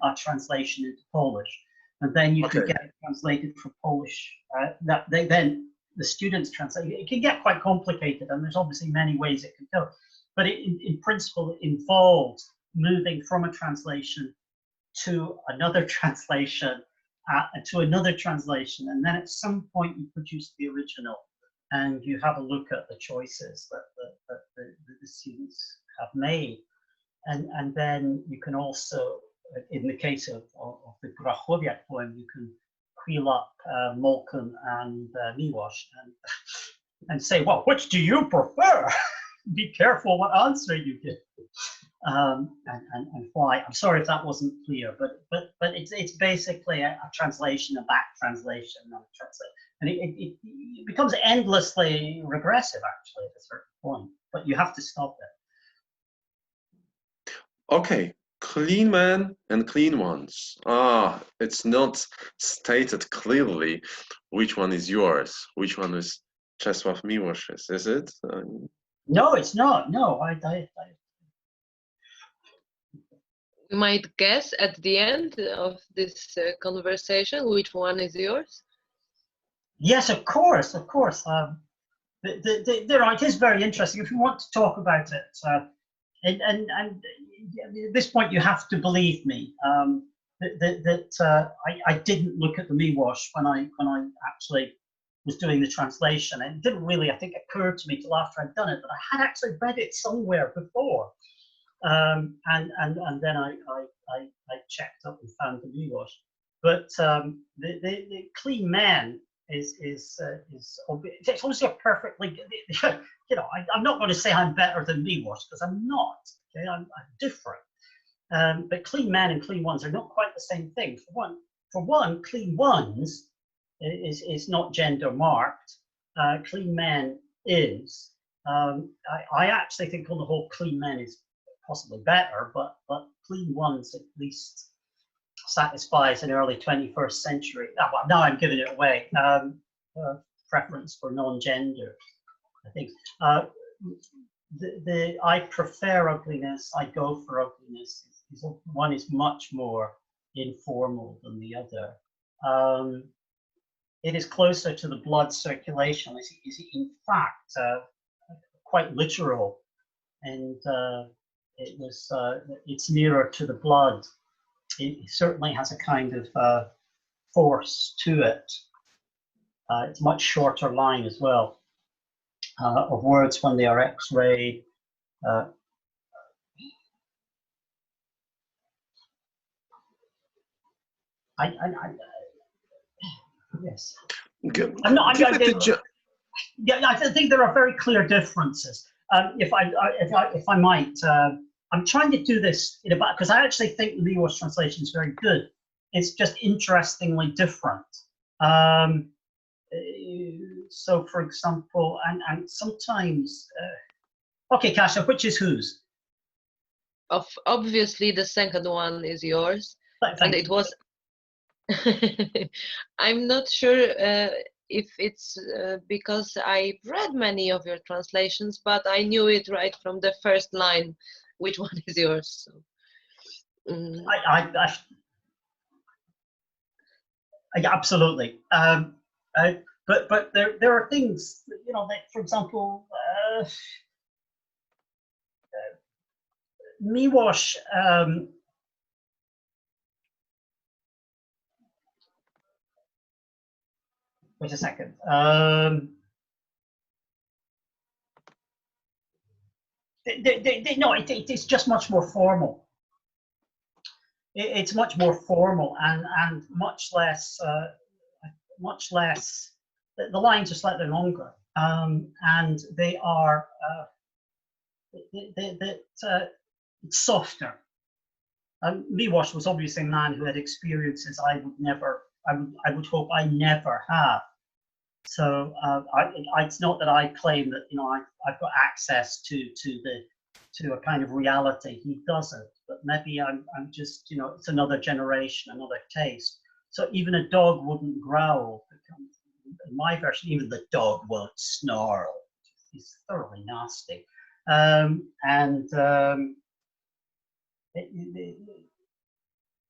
a translation into Polish, and then you can get it translated from Polish. Then the students translate. It can get quite complicated, and there's obviously many ways it can go. But in principle, it involves moving from a translation to another translation, to another translation, and then at some point you produce the original, and you have a look at the choices that the students have made. And then you can also, in the case of the Grachowiak poem, you can wheel up Malcolm and Miłosz and say, well, which do you prefer? Be careful what answer you give, and why. I'm sorry if that wasn't clear, but it's basically a translation, a back translation, and it becomes endlessly regressive actually at a certain point. But you have to stop it. Okay, clean men and clean ones. It's not stated clearly which one is yours, which one is Czesław Miłosz's, is it? No, it's not. No, We might guess at the end of this conversation which one is yours. Yes, of course, of course. It is very interesting. If you want to talk about it, and at this point you have to believe me that I didn't look at the Miłosz when I actually was doing the translation. It didn't really, I think, occur to me till after I'd done it, but I had actually read it somewhere before, and then I checked up and found the Miłosz. But the clean man is it's obviously a perfectly, you know, I'm not going to say I'm better than Miłosz because I'm not. Okay, I'm different. But clean men and clean ones are not quite the same thing. For one, clean ones is not gender marked. Clean men is. I actually think on the whole, clean men is possibly better, but clean ones at least satisfies an early 21st century. Well, now I'm giving it away. Preference for non-gender, I think. I prefer ugliness. I go for ugliness. One is much more informal than the other. It is closer to the blood circulation. Is in fact quite literal, and it's nearer to the blood. It certainly has a kind of force to it. It's a much shorter line as well of words when they are X-rayed. Yes. Yeah, I think there are very clear differences. If I might, I'm trying to do this in about because I actually think the Miłosz translation is very good. It's just interestingly different. So, for example, and sometimes, okay, Kasia, which is whose? Obviously, the second one is yours, and it was. I'm not sure if it's because I read many of your translations, but I knew it right from the first line. Which one is yours? So, absolutely. But there are things, you know, that, for example, Miłosz. Wait a second. No, it's just much more formal. It's much more formal and much less. The lines are slightly longer, and they are it's softer. Miłosz was obviously a man who had experiences I would hope I never have. So it's not that I claim that, you know, I've got access to a kind of reality. He doesn't, but maybe I'm just, you know, it's another generation, another taste. So even a dog wouldn't growl. In my version, even the dog won't snarl. He's thoroughly nasty.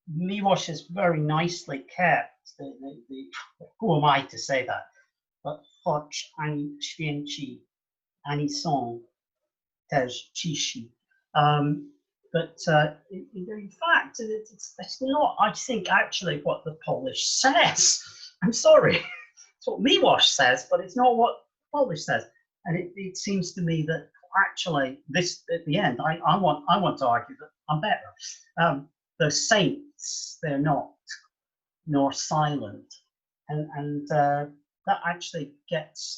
Miłosz is very nicely kept. Who am I to say that? But choć ani święci, ani są też cisi. But in fact, it's not, I think, actually what the Polish says. I'm sorry, it's what Miłosz says, but it's not what Polish says. And it seems to me that actually this, at the end, I want to argue that I'm better. The saints, they're not, nor silent. And that actually gets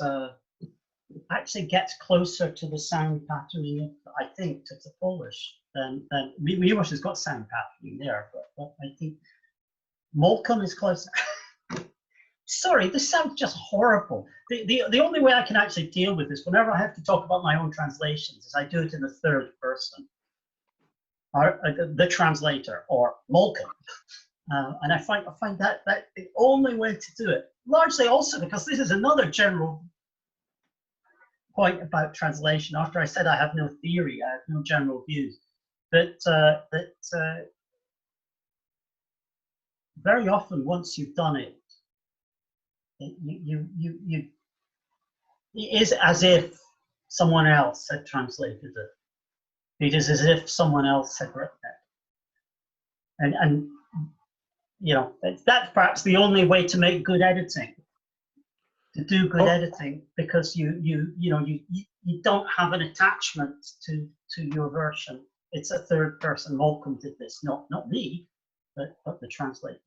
closer to the sound patterning, I think, to the Polish than Miłosz has got sound patterning there, but I think Malcolm is closer. Sorry, this sounds just horrible. The only way I can actually deal with this, whenever I have to talk about my own translations, is I do it in the third person, or the translator, or Malcolm. And I find that the only way to do it, largely also because this is another general point about translation. After I said I have no theory, I have no general views, that very often once you've done it, it is as if someone else had translated it. It is as if someone else had written it, and you know, that's perhaps the only way to make good editing, to do good editing, because you don't have an attachment to your version. It's a third person. Malcolm did this, not me, but the translator.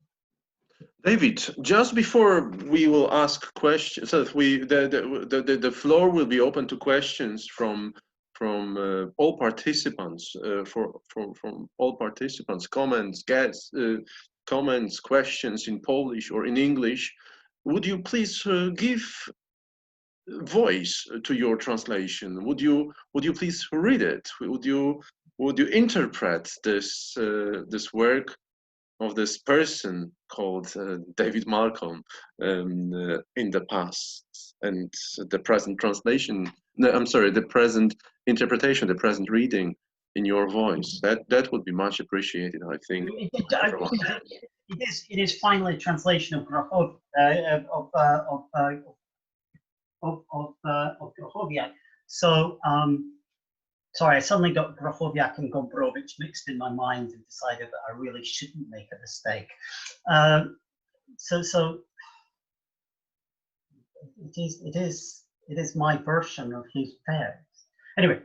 David, just before we will ask questions, so the floor will be open to questions from all participants, from all participants, comments, guests, comments, questions in Polish or in English. Would you please give voice to your translation? Would you please read it? Would you interpret this work of this person called David Malcolm in the past, and the present translation? No, I'm sorry, the present interpretation, the present reading in your voice. That would be much appreciated, I think. It is finally a translation of Grochowiak. So sorry, I suddenly got Grochowiak and Gombrowicz mixed in my mind and decided that I really shouldn't make a mistake. So it is my version of his text. Anyway,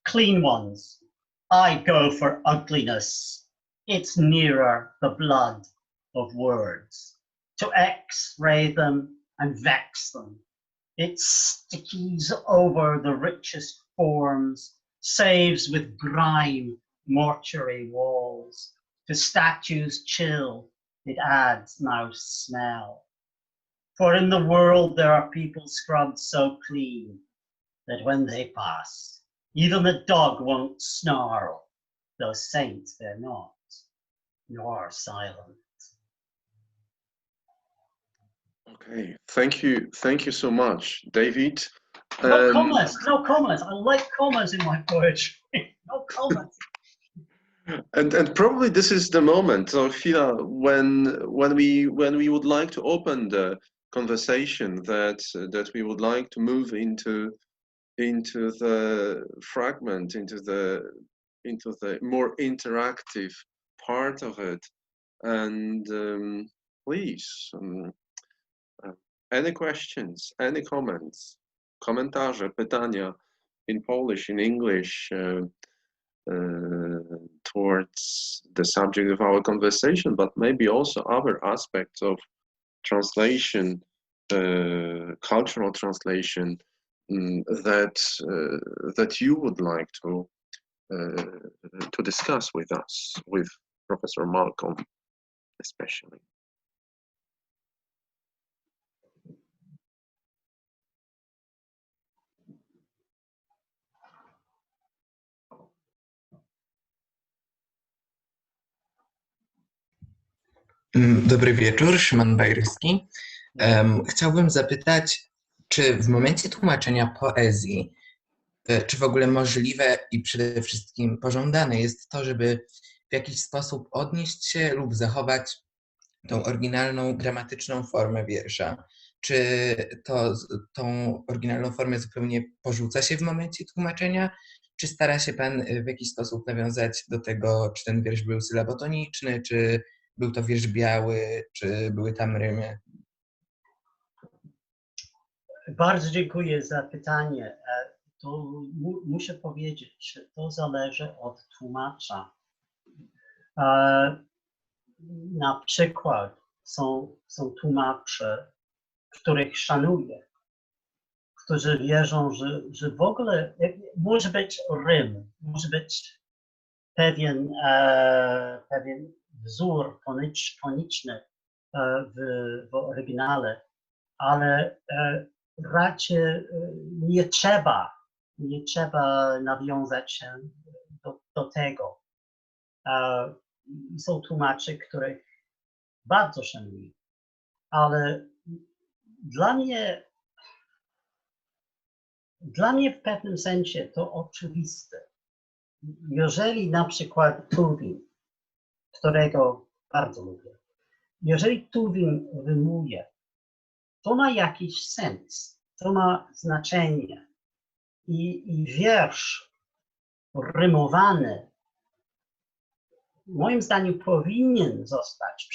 clean ones. I go for ugliness. It's nearer the blood of words. To X-ray them and vex them. It stickies over the richest forms, saves with grime mortuary walls. To statues chill, it adds now smell. For in the world there are people scrubbed so clean that when they pass, even the dog won't snarl. Those saints they're not, nor silent. Okay, thank you so much, David. No commas. I like commas in my poetry. No commas. And probably this is the moment, Sophia, when we would like to open the conversation, that we would like to move into the fragment, into the more interactive part of it. And please, any questions, any comments, komentarze, pytania in Polish, in English, towards the subject of our conversation, but maybe also other aspects of translation, cultural translation, that you would like to discuss with us, with Professor Malcolm especially. Dobry wieczór, Szymon Bajryski. Chciałbym zapytać, czy w momencie tłumaczenia poezji, czy w ogóle możliwe i przede wszystkim pożądane jest to, żeby w jakiś sposób odnieść się lub zachować tą oryginalną, gramatyczną formę wiersza? Czy tą oryginalną formę zupełnie porzuca się w momencie tłumaczenia? Czy stara się Pan w jakiś sposób nawiązać do tego, czy ten wiersz był sylabotoniczny, czy był to wiersz biały, czy były tam rymy? Bardzo dziękuję za pytanie. To muszę powiedzieć, że to zależy od tłumacza. Na przykład są tłumacze, których szanuję, którzy wierzą, że w ogóle może być rym, może być pewien wzór foniczny w oryginale, ale raczej nie trzeba nawiązać się do tego. Są tłumacze, których bardzo szanuję, ale dla mnie w pewnym sensie to oczywiste. Jeżeli na przykład Tuwim, którego bardzo lubię, jeżeli Tuwim rymuje, to ma jakiś sens, to ma znaczenie i wiersz rymowany moim zdaniem powinien zostać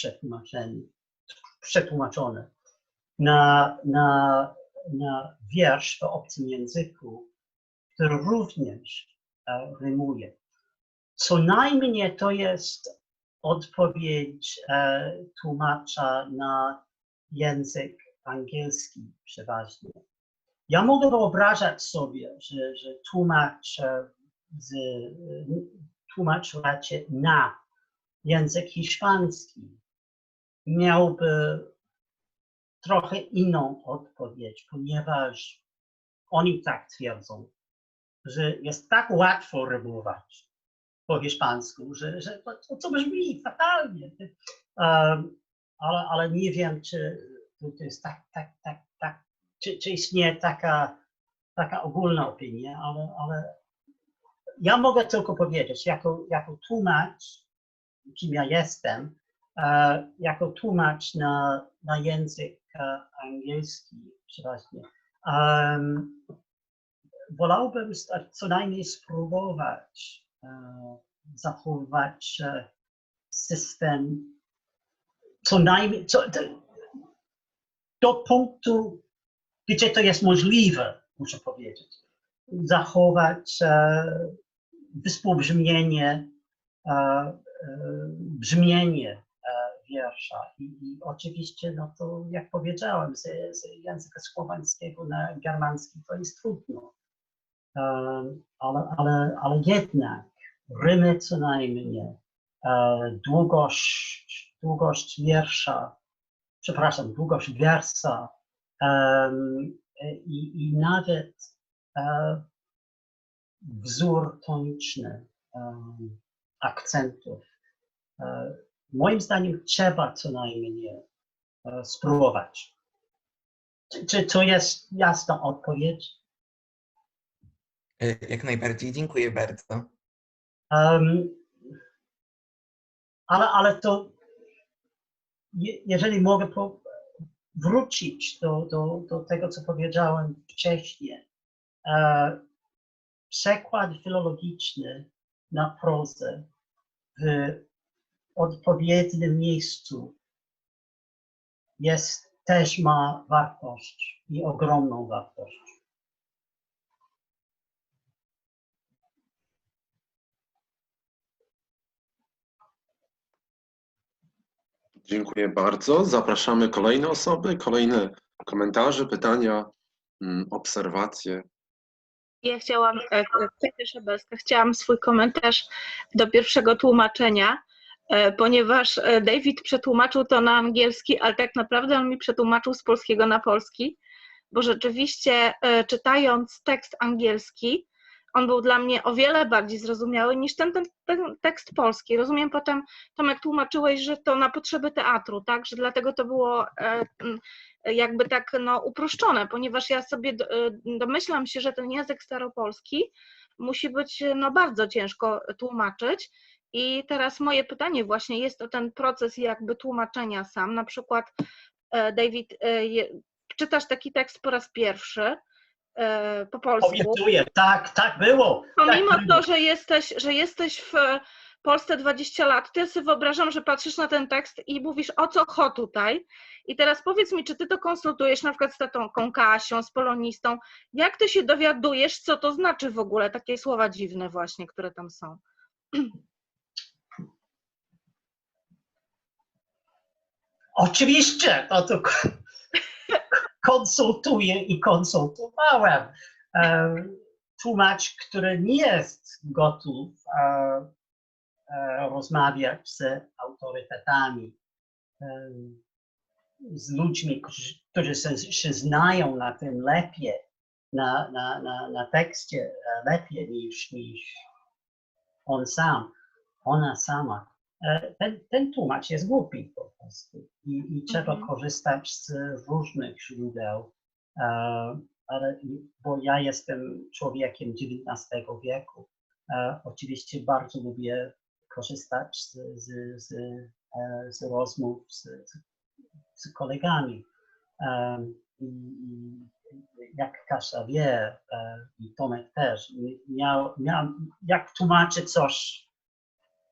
przetłumaczony na wiersz w obcym języku, który również rymuje. Co najmniej to jest odpowiedź tłumacza na język angielski przeważnie. Ja mogę wyobrażać sobie, że tłumacz raczej na język hiszpański miałby trochę inną odpowiedź, ponieważ oni tak twierdzą, że jest tak łatwo rymować po hiszpańsku, że to brzmi fatalnie. Ale nie wiem, czy to jest czy istnieje taka ogólna opinia, ale ja mogę tylko powiedzieć, jako tłumacz, kim ja jestem, jako tłumacz na język angielski przeważnie, wolałbym co najmniej spróbować zachować system, co najmniej do punktu, gdzie to jest możliwe, muszę powiedzieć, zachować współbrzmienie, brzmienie wiersza. I oczywiście, no to jak powiedziałem, z języka słowańskiego na germański to jest trudno. Ale jednak rymy co najmniej, długość wiersza, przepraszam, długość wiersza i nawet wzór toniczny akcentów. Moim zdaniem trzeba co najmniej spróbować. Czy to jest jasna odpowiedź? Jak najbardziej, dziękuję bardzo. Ale to, jeżeli mogę wrócić do tego, co powiedziałem wcześniej, przekład filologiczny na prozę w odpowiednim miejscu też ma wartość i ogromną wartość. Dziękuję bardzo. Zapraszamy kolejne osoby, kolejne komentarze, pytania, obserwacje. Ja chciałam swój komentarz do pierwszego tłumaczenia. ponieważ David przetłumaczył to na angielski, ale tak naprawdę on mi przetłumaczył z polskiego na polski, bo rzeczywiście czytając tekst angielski, on był dla mnie o wiele bardziej zrozumiały niż ten tekst polski. Rozumiem potem, Tomek, tłumaczyłeś, że to na potrzeby teatru, tak? Że dlatego to było jakby tak uproszczone, ponieważ ja sobie domyślam się, że ten język staropolski musi być bardzo ciężko tłumaczyć. I teraz moje pytanie właśnie jest o ten proces jakby tłumaczenia sam. Na przykład, David, czytasz taki tekst po raz pierwszy po polsku. Obiecuję, tak było. Pomimo to, że jesteś w Polsce 20 lat, to ja sobie wyobrażam, że patrzysz na ten tekst i mówisz, o co chodzi tutaj. I teraz powiedz mi, czy ty to konsultujesz na przykład z tatą Kasią, z polonistą? Jak ty się dowiadujesz, co to znaczy w ogóle takie słowa dziwne właśnie, które tam są? Oczywiście, to konsultuję i konsultowałem. Tłumacz, który nie jest gotów rozmawiać z autorytetami, z ludźmi, którzy się znają na tym lepiej, na tekście lepiej niż on sam, ona sama. Ten tłumacz jest głupi po prostu i trzeba korzystać z różnych źródeł, bo ja jestem człowiekiem XIX wieku. Oczywiście bardzo lubię korzystać z rozmów z kolegami. Jak Kasia wie, i Tomek też, jak tłumaczyć coś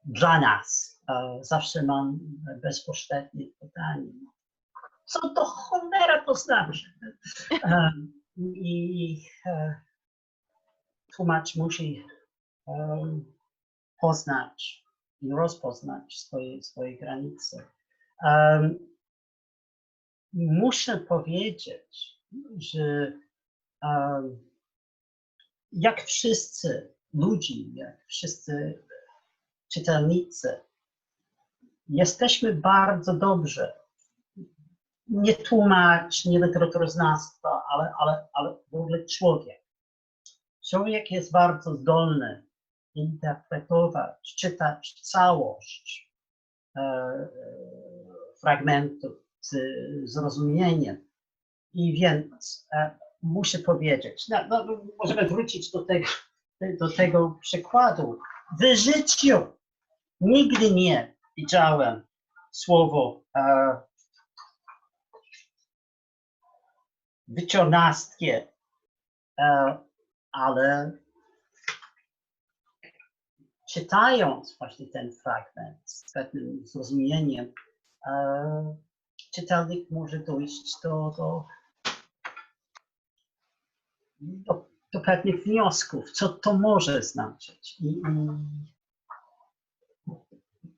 dla nas, zawsze mam bezpośrednie pytanie. Co to cholera to znaczy? I tłumacz musi poznać i rozpoznać swoje granice. Muszę powiedzieć, że jak wszyscy ludzie, jak wszyscy czytelnicy, jesteśmy bardzo dobrze. Nie tłumacz, nie literaturoznawstwa, ale w ogóle człowiek. Człowiek jest bardzo zdolny interpretować, czytać całość fragmentu z zrozumieniem. I więc muszę powiedzieć, możemy wrócić do tego przykładu. W życiu nigdy nie widziałem słowo wyciornastkie, ale czytając właśnie ten fragment z pewnym zrozumieniem, czytelnik może dojść do pewnych wniosków, co to może znaczyć. I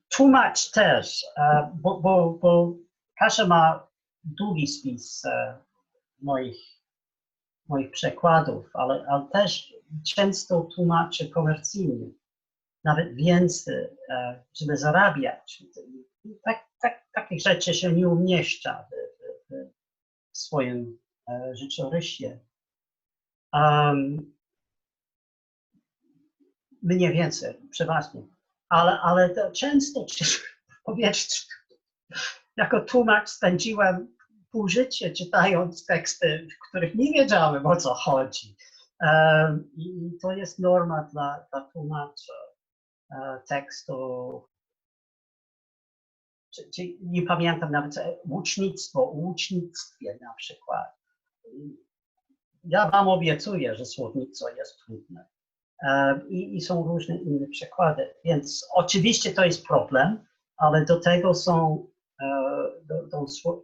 tłumacz też, bo Kasia ma długi spis moich przekładów, ale też często tłumaczę komercyjnie, nawet więcej, żeby zarabiać. Takich rzeczy się nie umieszcza w swoim życiorysie. Mniej więcej, przeważnie. Ale to często, powiedzmy, jako tłumacz spędziłem pół życia czytając teksty, w których nie wiedziałem, o co chodzi. I to jest norma dla tłumacza tekstu. Nie pamiętam nawet o łucznictwie na przykład. Ja wam obiecuję, że słownictwo jest trudne. I są różne inne przykłady. Więc oczywiście to jest problem, ale do tego są,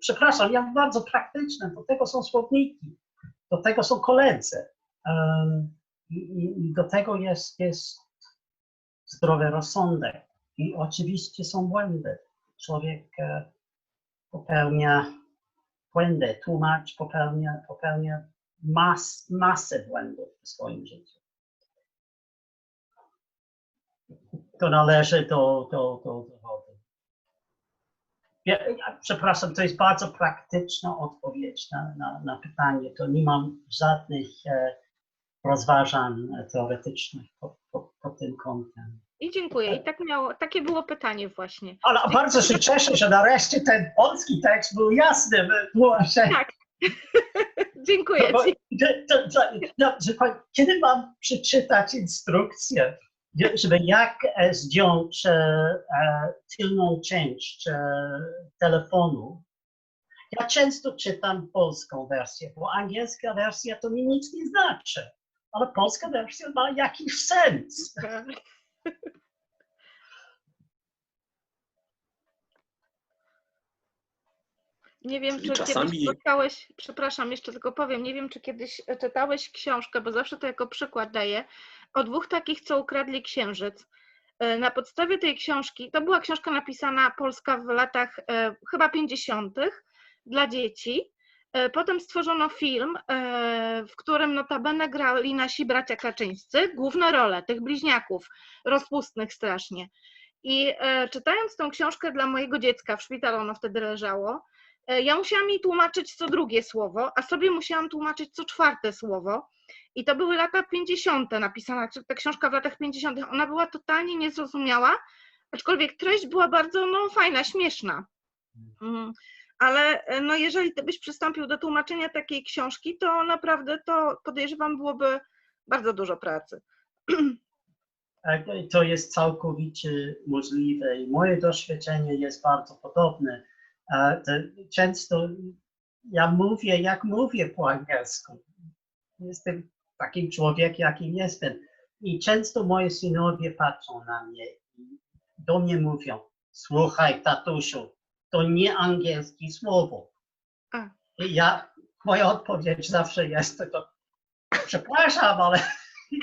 przepraszam, ja bardzo praktyczne, do tego są słowniki, do tego są koledzy. I do tego jest zdrowy rozsądek. I oczywiście są błędy. Człowiek popełnia błędy, tłumacz popełnia masę błędów w swoim życiu. To należy do wody. Przepraszam, to jest bardzo praktyczna odpowiedź na pytanie. To nie mam żadnych rozważań teoretycznych pod tym kątem. I dziękuję. I takie było pytanie właśnie. Ale bardzo się cieszę, że nareszcie ten polski tekst był jasny. Tak. Dziękuję ci. Kiedy mam przeczytać instrukcję, żeby jak zdjąć tylną część telefonu, ja często czytam polską wersję, bo angielska wersja to mi nic nie znaczy, ale polska wersja ma jakiś sens. Nie wiem, Czyli czy czasami... kiedyś spotkałeś, przepraszam, jeszcze tylko powiem, nie wiem, czy kiedyś czytałeś książkę, bo zawsze to jako przykład daję, o dwóch takich, co ukradli księżyc. Na podstawie tej książki, to była książka napisana polska w latach chyba 50. dla dzieci. Potem stworzono film, w którym notabene grali nasi bracia Kaczyńscy, główne role tych bliźniaków, rozpustnych strasznie. I czytając tą książkę dla mojego dziecka, w szpitalu ono wtedy leżało, ja musiałam jej tłumaczyć co drugie słowo, a sobie musiałam tłumaczyć co czwarte słowo. I to były lata 50. napisana, ta książka w latach 50. Ona była totalnie niezrozumiała, aczkolwiek treść była bardzo fajna, śmieszna. Ale jeżeli ty byś przystąpił do tłumaczenia takiej książki, to naprawdę to podejrzewam byłoby bardzo dużo pracy. To jest całkowicie możliwe i moje doświadczenie jest bardzo podobne. Często ja mówię po angielsku. Jestem takim człowiekiem, jakim jestem. I często moje synowie patrzą na mnie i do mnie mówią: słuchaj, tatusiu, to nie angielskie słowo. I moja odpowiedź zawsze jest to przepraszam, ale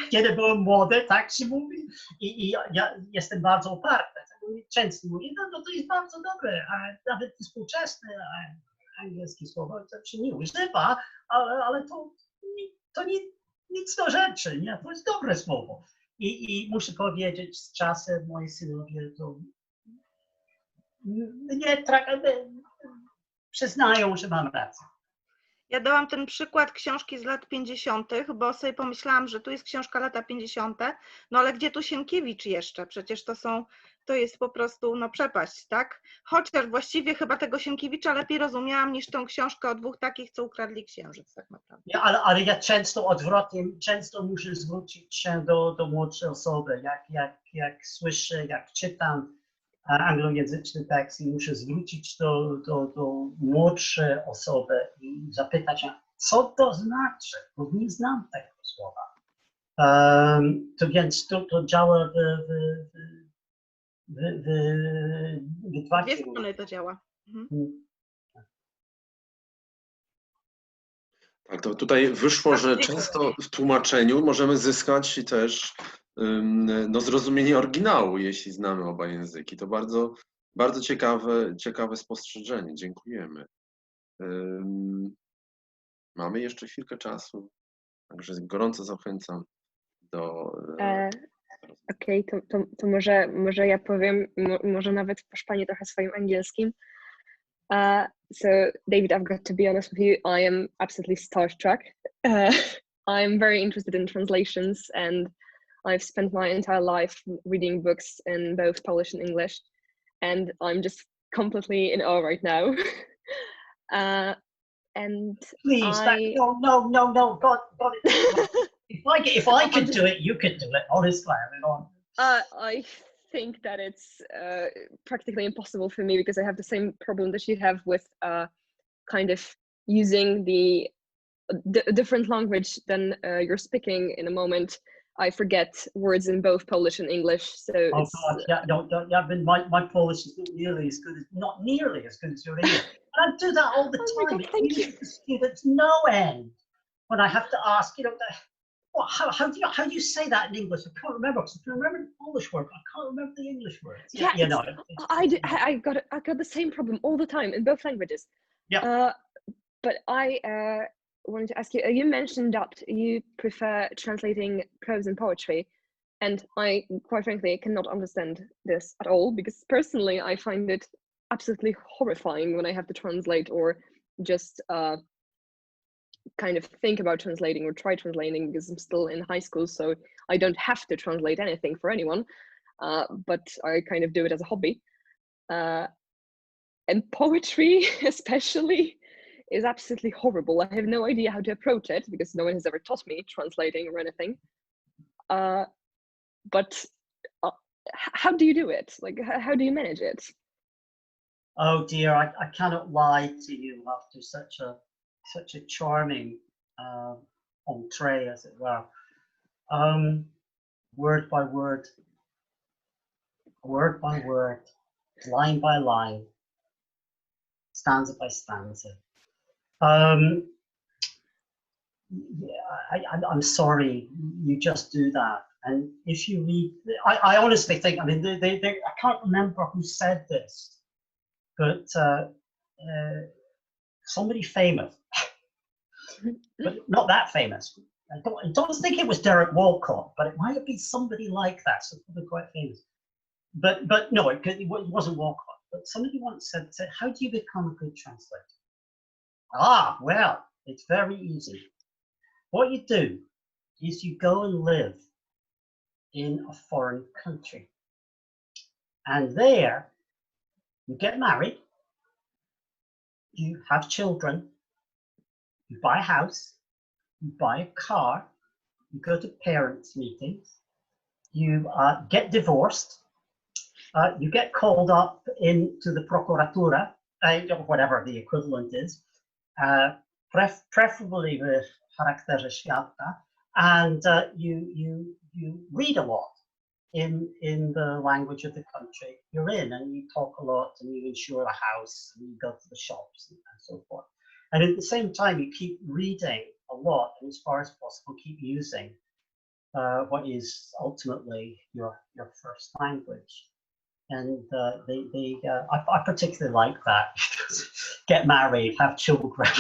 kiedy byłem młody, tak się mówi. I ja jestem bardzo uparty. Często mówię, no to jest bardzo dobre, a nawet współczesne angielskie słowo to się nie używa, ale to nic do rzeczy, nie? To jest dobre słowo. I muszę powiedzieć, z czasem moi synowie to przyznają, że mam rację. Ja dałam ten przykład książki z lat 50., bo sobie pomyślałam, że tu jest książka lata 50., no ale gdzie tu Sienkiewicz jeszcze? Przecież to jest po prostu przepaść, tak? Chociaż właściwie chyba tego Sienkiewicza lepiej rozumiałam niż tą książkę o dwóch takich, co ukradli księżyc, tak naprawdę. Ja, ale ja często odwrotnie, muszę zwrócić się do młodszej osoby, jak słyszę, jak czytam anglojęzyczny tekst i muszę zwrócić do młodszej osoby i zapytać się, co to znaczy, bo nie znam tego słowa. To więc to działa w dwa dwie strony to działa. Tak, to tutaj wyszło, że często w tłumaczeniu możemy zyskać też zrozumienie oryginału, jeśli znamy oba języki. To bardzo, bardzo ciekawe spostrzeżenie. Dziękujemy. Mamy jeszcze chwilkę czasu, także gorąco zachęcam do... Okej, to może ja powiem, może nawet poszpanię trochę swoim angielskim. So, David, I've got to be honest with you, I am absolutely starstruck. I'm very interested in translations, and I've spent my entire life reading books in both Polish and English, and I'm just completely in awe right now. And please, no, God, if I could do it, you could do it. Honestly, I think that it's practically impossible for me because I have the same problem that you have with kind of using the different language than you're speaking in a moment. I forget words in both Polish and English. So but my Polish is not nearly as good as your English. And I do that all the time. God, thank you. Students no end. When I have to ask, how do you say that in English? I can't remember. Because I can remember the Polish word, I can't remember the English words. Yeah, I got the same problem all the time in both languages. Yeah. But I wanted to ask you. You mentioned that you prefer translating prose and poetry, and I, quite frankly, cannot understand this at all because personally, I find it absolutely horrifying when I have to translate or just kind of think about translating or try translating, because I'm still in high school, so I don't have to translate anything for anyone, but I kind of do it as a hobby. And poetry especially is absolutely horrible. I have no idea how to approach it because no one has ever taught me translating or anything. But how do you do it? Like, how do you manage it? Oh dear, I cannot lie to you after such a charming entree, as it were. Word by word, line by line, stanza by stanza. I'm sorry, you just do that. And if you read, I honestly think, I mean, I can't remember who said this, but somebody famous, but not that famous. I don't think it was Derek Walcott, but it might have been somebody like that, so probably quite famous. But no, it wasn't Walcott. But somebody once said, how do you become a good translator? Ah, well, it's very easy. What you do is you go and live in a foreign country. And there, you get married, you have children, you buy a house, you buy a car, you go to parents' meetings, you get divorced, you get called up into the Procuratura, whatever the equivalent is, preferably with charakterze świata, and you read a lot in the language of the country you're in, and you talk a lot, and you insure a house, and you go to the shops and so forth. And at the same time, you keep reading a lot, and as far as possible, keep using what is ultimately your first language. And I particularly like that. Get married, have children,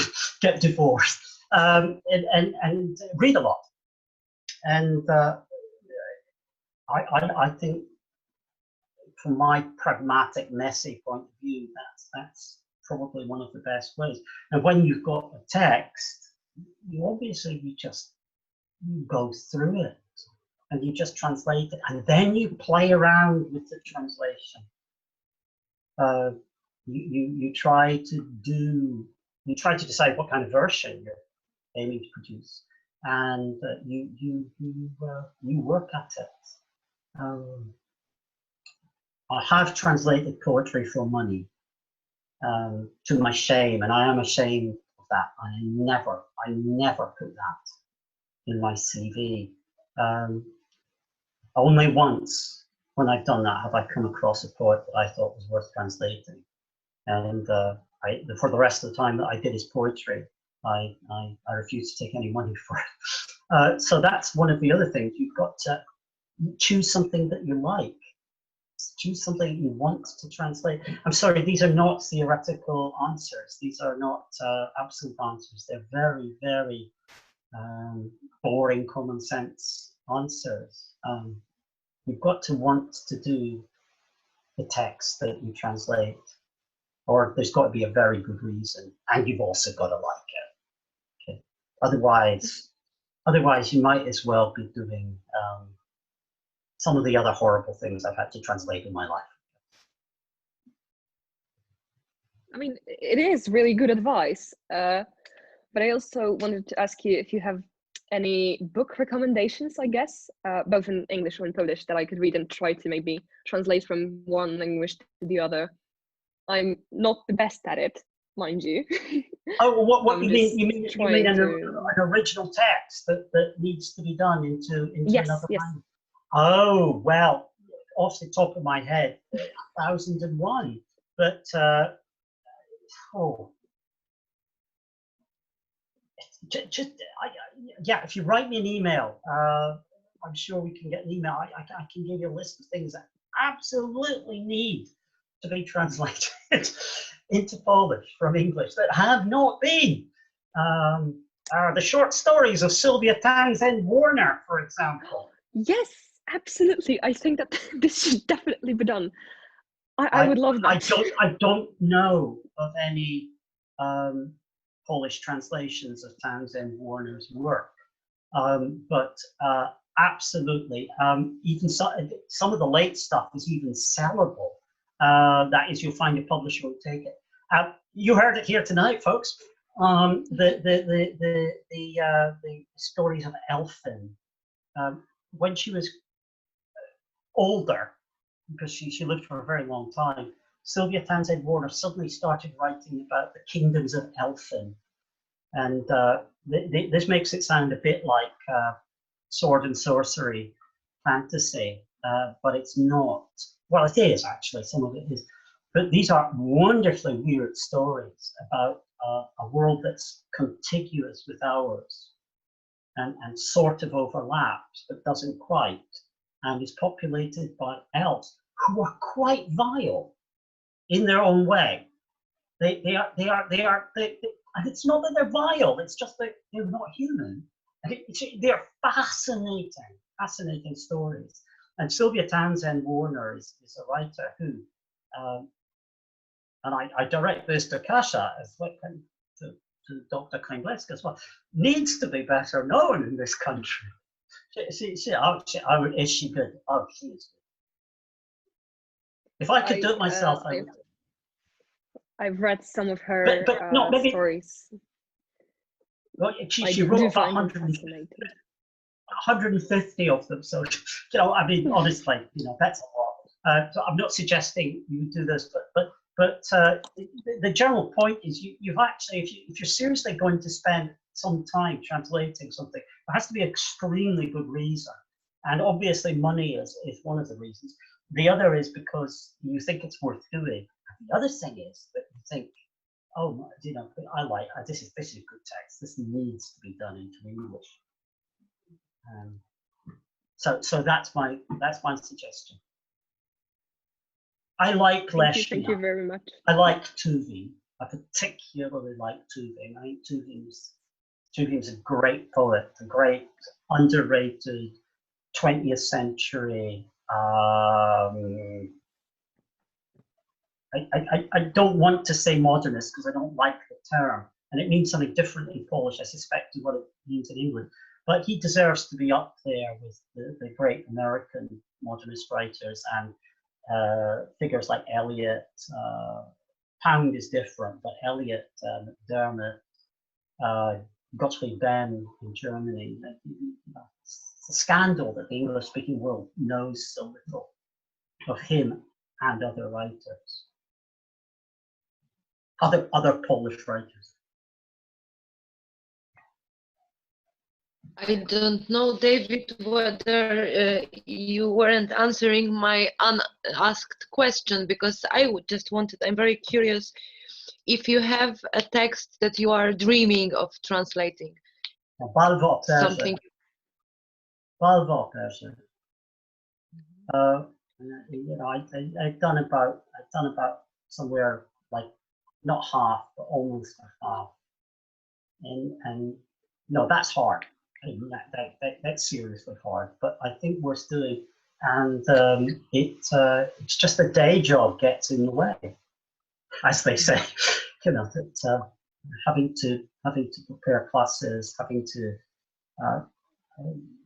get divorced, and read a lot. And I think, from my pragmatic, messy point of view, that's probably one of the best ways. And when you've got a text, you just go through it and you just translate it, and then you play around with the translation. You try to decide what kind of version you're aiming to produce, and you work at it. I have translated poetry for money, to my shame, and I am ashamed of that. I never put that in my CV. Only once, when I've done that, have I come across a poet that I thought was worth translating, and for the rest of the time that I did his poetry, I refused to take any money for it. So that's one of the other things. You've got to choose something that you like. Choose something you want to translate. I'm sorry, these are not theoretical answers. These are not absolute answers. They're very, very boring, common sense answers. You've got to want to do the text that you translate, or there's got to be a very good reason, and you've also got to like it. Okay. Otherwise, you might as well be doing some of the other horrible things I've had to translate in my life. I mean, it is really good advice, but I also wanted to ask you if you have any book recommendations, I guess, both in English and Polish, that I could read and try to maybe translate from one language to the other. I'm not the best at it, mind you. Oh, what you mean? You mean an original text that needs to be done into yes, another yes. language? Oh, well, off the top of my head, 1001. But yeah, if you write me an email, I'm sure we can get an email. I can give you a list of things that absolutely need to be translated into Polish from English that have not been. The short stories of Sylvia Townsend Warner, for example. Yes, absolutely. I think that this should definitely be done. I would love that. I don't know of any Polish translations of Townsend Warner's work, but absolutely, even some of the late stuff is even sellable. That is, you'll find a publisher will take it. You heard it here tonight, folks. The stories of Elfin. When she was older, because she lived for a very long time, Sylvia Townsend Warner suddenly started writing about the kingdoms of Elfin. And this makes it sound a bit like sword and sorcery fantasy, but it's not. Well, it is actually, some of it is. But these are wonderfully weird stories about a world that's contiguous with ours and sort of overlaps, but doesn't quite, and is populated by elves who are quite vile in their own way. They are, and it's not that they're vile, it's just that they're not human. And they're fascinating stories. And Sylvia Townsend Warner is a writer who, and I direct this to Kasia as well, to Dr. Klingleska as well, needs to be better known in this country. Is she good? Oh, she is good. If I could do it myself, I would. I've read some of her stories. Well, she wrote about 150 of them. So, I mean, honestly, that's a lot. So I'm not suggesting you do this, but the general point is you've actually, if you're seriously going to spend some time translating something, there has to be an extremely good reason. And obviously money is one of the reasons. The other is because you think it's worth doing. The other thing is that you think, oh, this is good text. This needs to be done into English. So that's my suggestion. I like Leshna. Thank you very much. I like Tuvin. I particularly like Tuvin. I think Tuvin's a great poet, a great underrated 20th century. I don't want to say modernist because I don't like the term, and it means something different in Polish, I suspect, to what it means in England. But he deserves to be up there with the great American modernist writers and figures like Eliot. Pound is different, but Eliot, McDermott, Gottlieb Benn in Germany. It's a scandal that the English-speaking world knows so little of him and other writers, other Polish writers. I don't know, David, whether you weren't answering my unasked question, because I just wanted, I'm very curious if you have a text that you are dreaming of translating. Something. I've done about somewhere like not half, but almost half, and no, that's hard. That's seriously hard. But I think we're doing, and it's just the day job gets in the way, as they say. That having to prepare classes, having to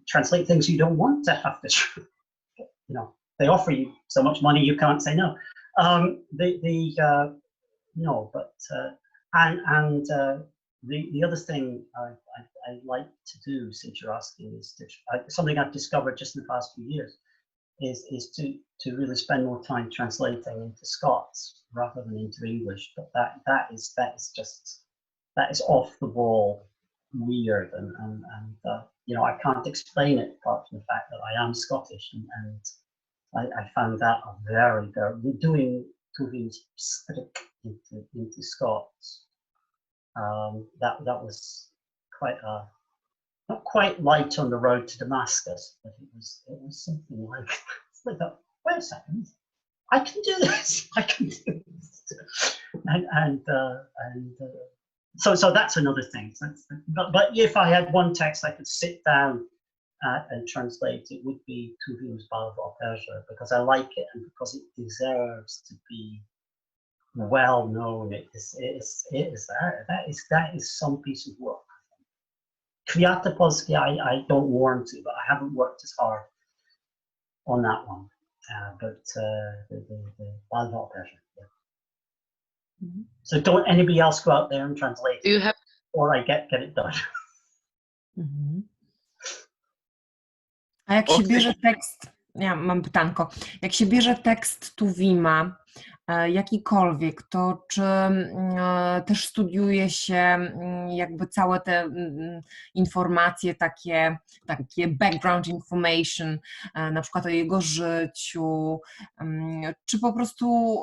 translate things you don't want to have to. They offer you so much money you can't say no. No, but the other thing I like to do, since you're asking, is something I've discovered just in the past few years, is to really spend more time translating into Scots rather than into English. But that is off the wall weird, and I can't explain it apart from the fact that I am Scottish, and I found that very doing Tuvin's stick into Scots. That was quite not quite light on the road to Damascus, but it was something like, wait a second, I can do this. I can do this. So that's another thing. But if I had one text I could sit down and translate, it would be Tuwim's Bal w Operze, because I like it and because it deserves to be well known. That is some piece of work. Kwiaty Polskie, I don't warm to, but I haven't worked as hard on that one. But the Bal w Operze, yeah. Mhm. So don't anybody else go out there and translate it, Do you have or I get it done. Mhm. A jak się Okej. bierze tekst, ja mam pytanko, jak się bierze tekst Tuwima, jakikolwiek, to czy też studiuje się jakby całe te informacje, takie background information, na przykład o jego życiu, czy po prostu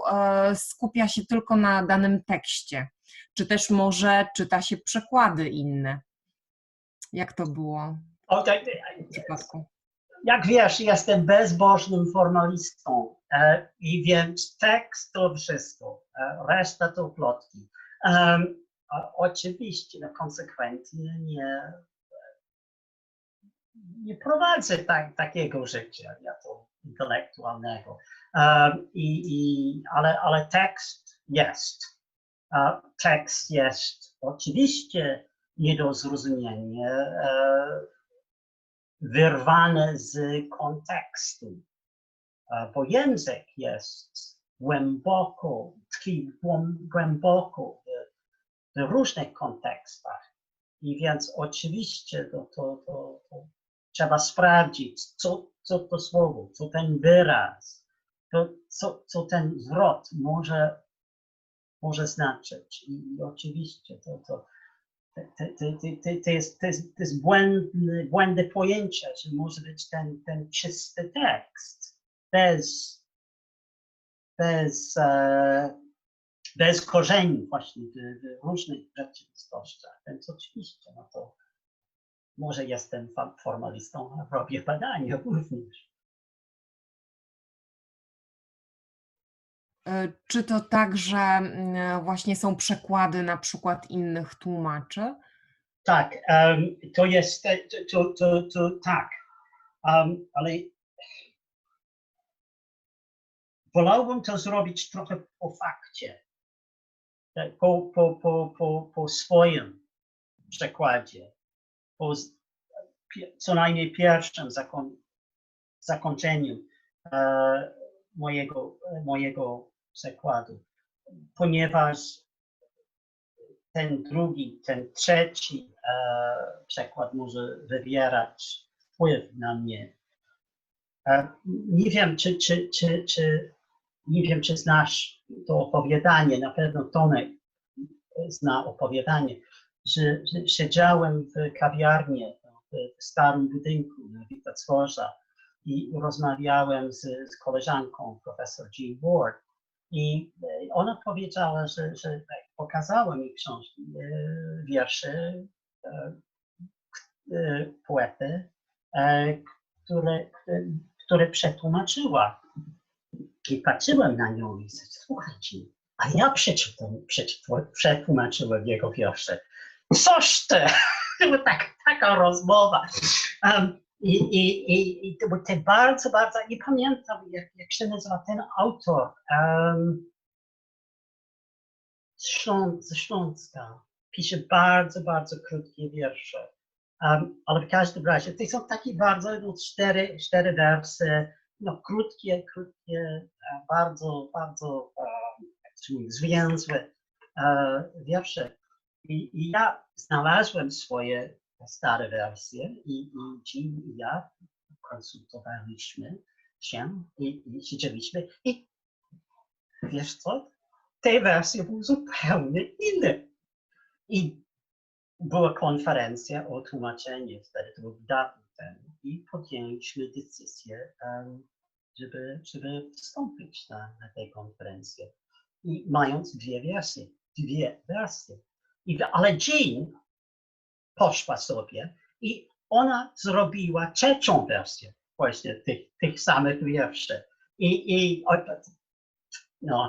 skupia się tylko na danym tekście, czy też może czyta się przekłady inne? Jak to było Okay. w przypadku? Jak wiesz, jestem bezbożnym formalistą i więc tekst to wszystko, reszta to plotki. Oczywiście konsekwentnie nie prowadzę takiego życia intelektualnego, ale tekst jest. Tekst jest oczywiście niedozrozumienie, wyrwane z kontekstu, bo język jest tkwi głęboko w różnych kontekstach i więc oczywiście to trzeba sprawdzić, co to słowo, co ten wyraz, co ten zwrot może znaczyć i oczywiście to jest błędne pojęcie, że może być ten czysty tekst bez korzeni właśnie w różnych rzeczywistościach. Więc oczywiście, no to może jestem formalistą, a robię badania również. Czy to tak, że właśnie są przekłady na przykład innych tłumaczy? Tak, to jest, tak, ale wolałbym to zrobić trochę po fakcie, po swoim przekładzie, po co najmniej pierwszym zakończeniu mojego przekładu, ponieważ ten drugi, ten trzeci przekład może wywierać wpływ na mnie. Nie wiem, czy znasz to opowiadanie, na pewno Tomek zna opowiadanie, że siedziałem w kawiarni w starym budynku na Witacworza i rozmawiałem z koleżanką, profesor Jean Ward, i ona powiedziała, że pokazała mi książki, wiersze poety, które przetłumaczyła. I patrzyłem na nią i słuchajcie, a ja przetłumaczyłem jego wiersze. Coś ty! Była taka rozmowa. I to było bardzo, nie pamiętam, jak się nazywa ten autor. Z Śląska. Pisze bardzo krótkie wiersze. Ale w każdym razie, to są takie bardzo, cztery wersy, krótkie, bardzo zwięzłe wiersze. I ja znalazłem swoje stare wersje i Jean i ja konsultowaliśmy się i siedzieliśmy i wiesz co? Te wersje były zupełnie inne. I była konferencja o tłumaczeniu, wtedy to było dawno temu i podjęliśmy decyzję, żeby wstąpić na tę konferencję. I mając dwie wersje. Ale Jean poszła sobie i ona zrobiła trzecią wersję właśnie tych samych wierszy.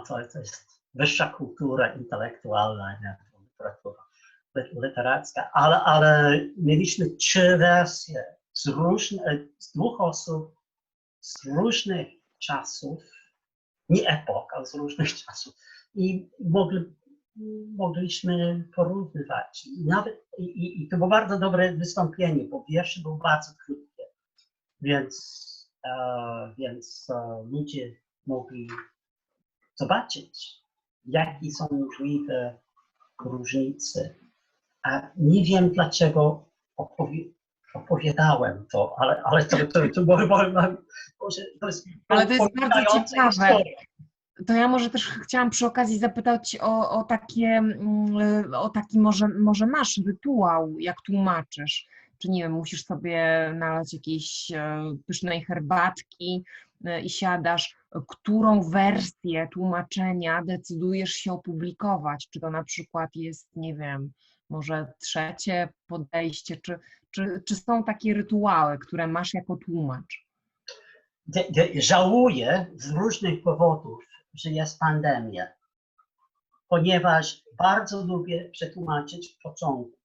To jest wyższa kultura intelektualna, literatura literacka, ale mieliśmy trzy wersje z dwóch osób z różnych czasów, nie epok, ale z różnych czasów. I mogliśmy porównywać. I to było bardzo dobre wystąpienie, bo wiersze były bardzo krótkie, więc ludzie mogli zobaczyć, jakie są możliwe różnice. A nie wiem, dlaczego opowiadałem to, ale to jest ale to jest bardzo ciekawe. To ja może też chciałam przy okazji zapytać o taki może masz rytuał, jak tłumaczysz. Czy nie wiem, musisz sobie nalać jakiejś pysznej herbatki i siadasz, którą wersję tłumaczenia decydujesz się opublikować? Czy to na przykład jest, nie wiem, może trzecie podejście, czy są takie rytuały, które masz jako tłumacz? Żałuję z różnych powodów, że jest pandemia, ponieważ bardzo lubię przetłumaczyć początek.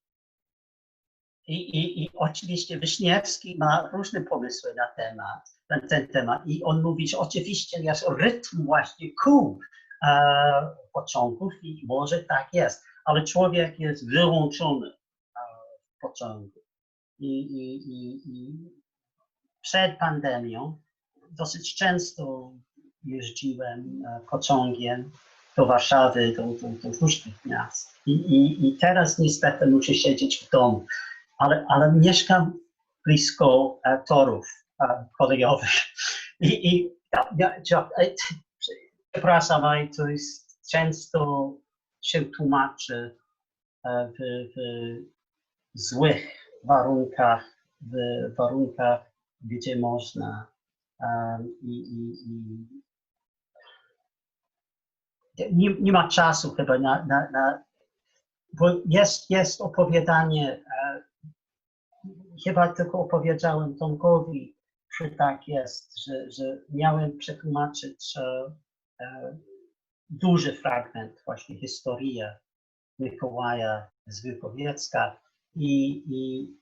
I oczywiście Wiśniewski ma różne pomysły na ten temat i on mówi, że oczywiście jest rytm właśnie kół początków i może tak jest, ale człowiek jest wyłączony w początku. I przed pandemią dosyć często jeździłem pociągiem do Warszawy, do różnych miast. I teraz niestety muszę siedzieć w domu, ale mieszkam blisko torów kolejowych. Przepraszam, ale to jest często się tłumaczy w złych warunkach, gdzie można. Nie ma czasu chyba bo jest opowiadanie, chyba tylko opowiedziałem Tomkowi, że tak jest, że miałem przetłumaczyć duży fragment właśnie Historyja Mikołaja z Wielkowiecka i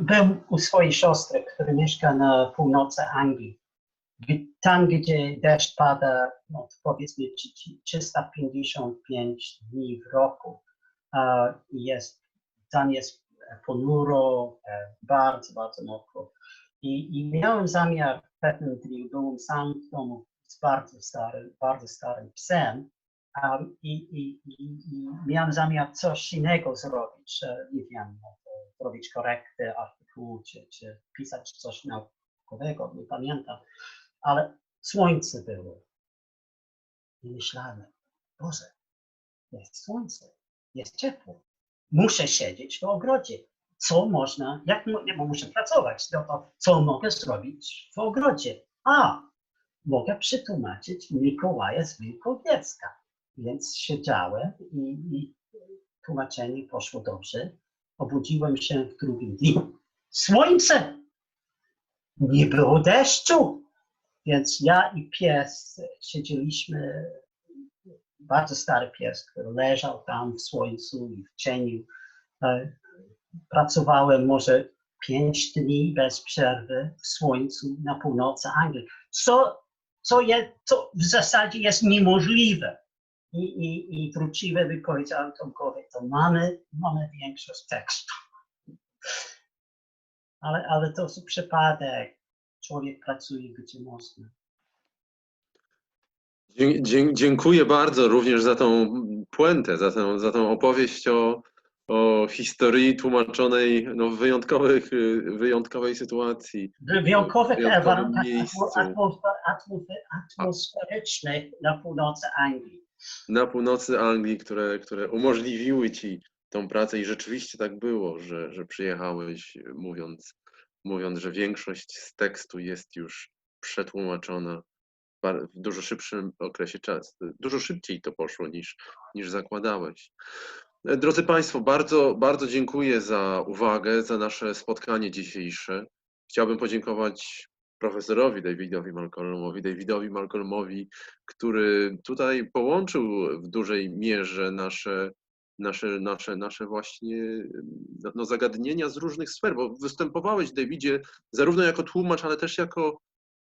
byłem u swojej siostry, która mieszka na północy Anglii. Tam, gdzie deszcz pada, no, powiedzmy 355 dni w roku. Tam jest ponuro, bardzo, bardzo mokro. I miałem zamiar w pewnym dniu, byłem sam w domu z bardzo starym psem i miałem zamiar coś innego zrobić, nie wiem, zrobić korektę artykułu, czy pisać coś naukowego, nie pamiętam. Ale słońce było. I myślałem, Boże, jest słońce, jest ciepło. Muszę siedzieć w ogrodzie. Co można, bo muszę pracować, no to co mogę zrobić w ogrodzie? Mogę przetłumaczyć Mikołaja z Wielkowiecka. Więc siedziałem i tłumaczenie poszło dobrze. Obudziłem się w drugim dniu. Słońce! Nie było deszczu! Więc ja i pies siedzieliśmy, bardzo stary pies, który leżał tam w słońcu i w cieniu. Pracowałem może 5 dni bez przerwy w słońcu na północy Anglii, co w zasadzie jest niemożliwe. I wróciłem i powiedziałem Tomkowi, to mamy większość tekstu. Ale to jest przypadek. Człowiek pracuje gdzie można. Dziękuję bardzo również za tą puentę, za tą opowieść o historii tłumaczonej no, w wyjątkowej sytuacji. W wyjątkowych warunkach atmosferycznych na północy Anglii. Na północy Anglii, które umożliwiły ci tą pracę i rzeczywiście tak było, że przyjechałeś mówiąc, że większość z tekstu jest już przetłumaczona w dużo szybszym okresie czasu. Dużo szybciej to poszło niż zakładałeś. Drodzy Państwo, bardzo, bardzo dziękuję za uwagę, za nasze spotkanie dzisiejsze. Chciałbym podziękować profesorowi Davidowi Malcolmowi, który tutaj połączył w dużej mierze nasze nasze właśnie no, zagadnienia z różnych sfer, bo występowałeś, Davidzie, zarówno jako tłumacz, ale też jako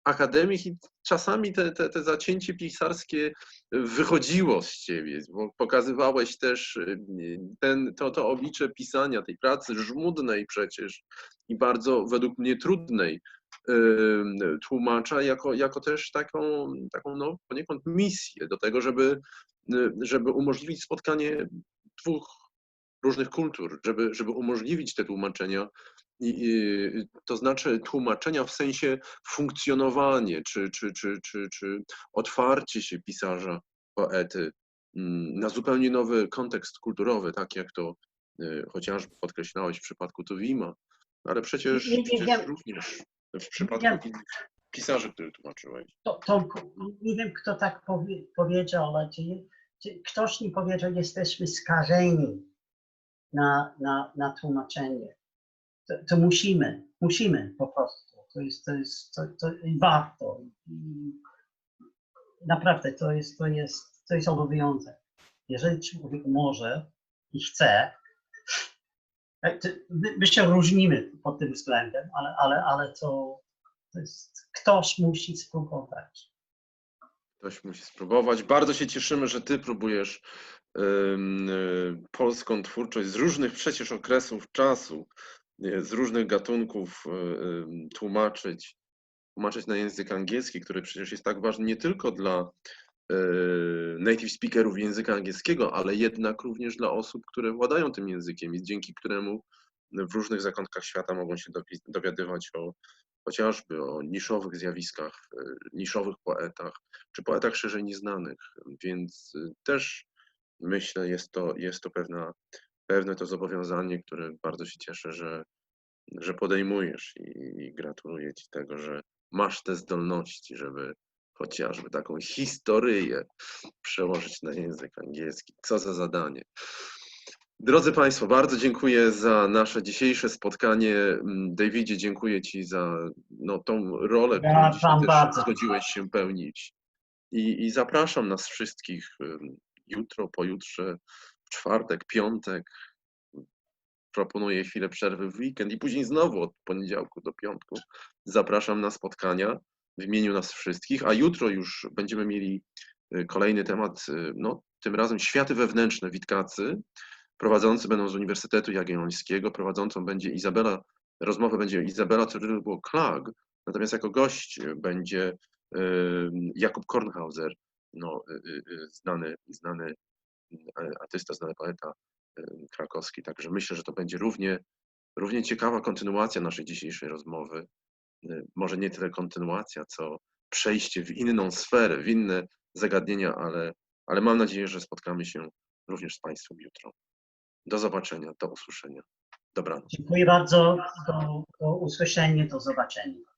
akademik i czasami te zacięcie pisarskie wychodziło z ciebie, bo pokazywałeś też to oblicze pisania, tej pracy żmudnej przecież i bardzo według mnie trudnej tłumacza, jako też taką no, poniekąd misję do tego, żeby umożliwić spotkanie dwóch różnych kultur, żeby umożliwić te tłumaczenia, to znaczy tłumaczenia w sensie funkcjonowanie, czy otwarcie się pisarza, poety na zupełnie nowy kontekst kulturowy, tak jak to chociażby podkreślałeś w przypadku Tuwima, ale przecież również w przypadku innych pisarzy, których tłumaczyłeś. Tomku, nie wiem, kto tak powiedział, ale ktoś mi powiedział, jesteśmy skażeni na tłumaczenie. To musimy po prostu. To warto. Naprawdę to jest obowiązek. Jeżeli człowiek może i chce, my się różnimy pod tym względem, ale to jest, ktoś musi spróbować. Ktoś musi spróbować. Bardzo się cieszymy, że ty próbujesz polską twórczość z różnych przecież okresów czasu, z różnych gatunków tłumaczyć na język angielski, który przecież jest tak ważny nie tylko dla native speakerów języka angielskiego, ale jednak również dla osób, które władają tym językiem i dzięki któremu w różnych zakątkach świata mogą się dowiadywać chociażby o niszowych zjawiskach, niszowych poetach, czy poetach szerzej nieznanych. Więc też myślę, jest to pewne to zobowiązanie, które bardzo się cieszę, że podejmujesz i gratuluję ci tego, że masz te zdolności, żeby chociażby taką historyję przełożyć na język angielski. Co za zadanie. Drodzy Państwo, bardzo dziękuję za nasze dzisiejsze spotkanie. Davidzie, dziękuję Ci za tą rolę, którą dzisiaj też zgodziłeś się pełnić. I zapraszam nas wszystkich jutro, pojutrze, w czwartek, piątek. Proponuję chwilę przerwy w weekend i później znowu od poniedziałku do piątku zapraszam na spotkania w imieniu nas wszystkich, a jutro już będziemy mieli kolejny temat, tym razem światy wewnętrzne Witkacy. Prowadzący będą z Uniwersytetu Jagiellońskiego, prowadzącą będzie rozmowę będzie Izabela Clark, natomiast jako gość będzie Jakub Kornhauser, znany artysta, znany poeta krakowski, także myślę, że to będzie równie ciekawa kontynuacja naszej dzisiejszej rozmowy. Może nie tyle kontynuacja, co przejście w inną sferę, w inne zagadnienia, ale mam nadzieję, że spotkamy się również z Państwem jutro. Do zobaczenia, do usłyszenia. Dobranoc. Dziękuję bardzo. Do usłyszenia, do zobaczenia.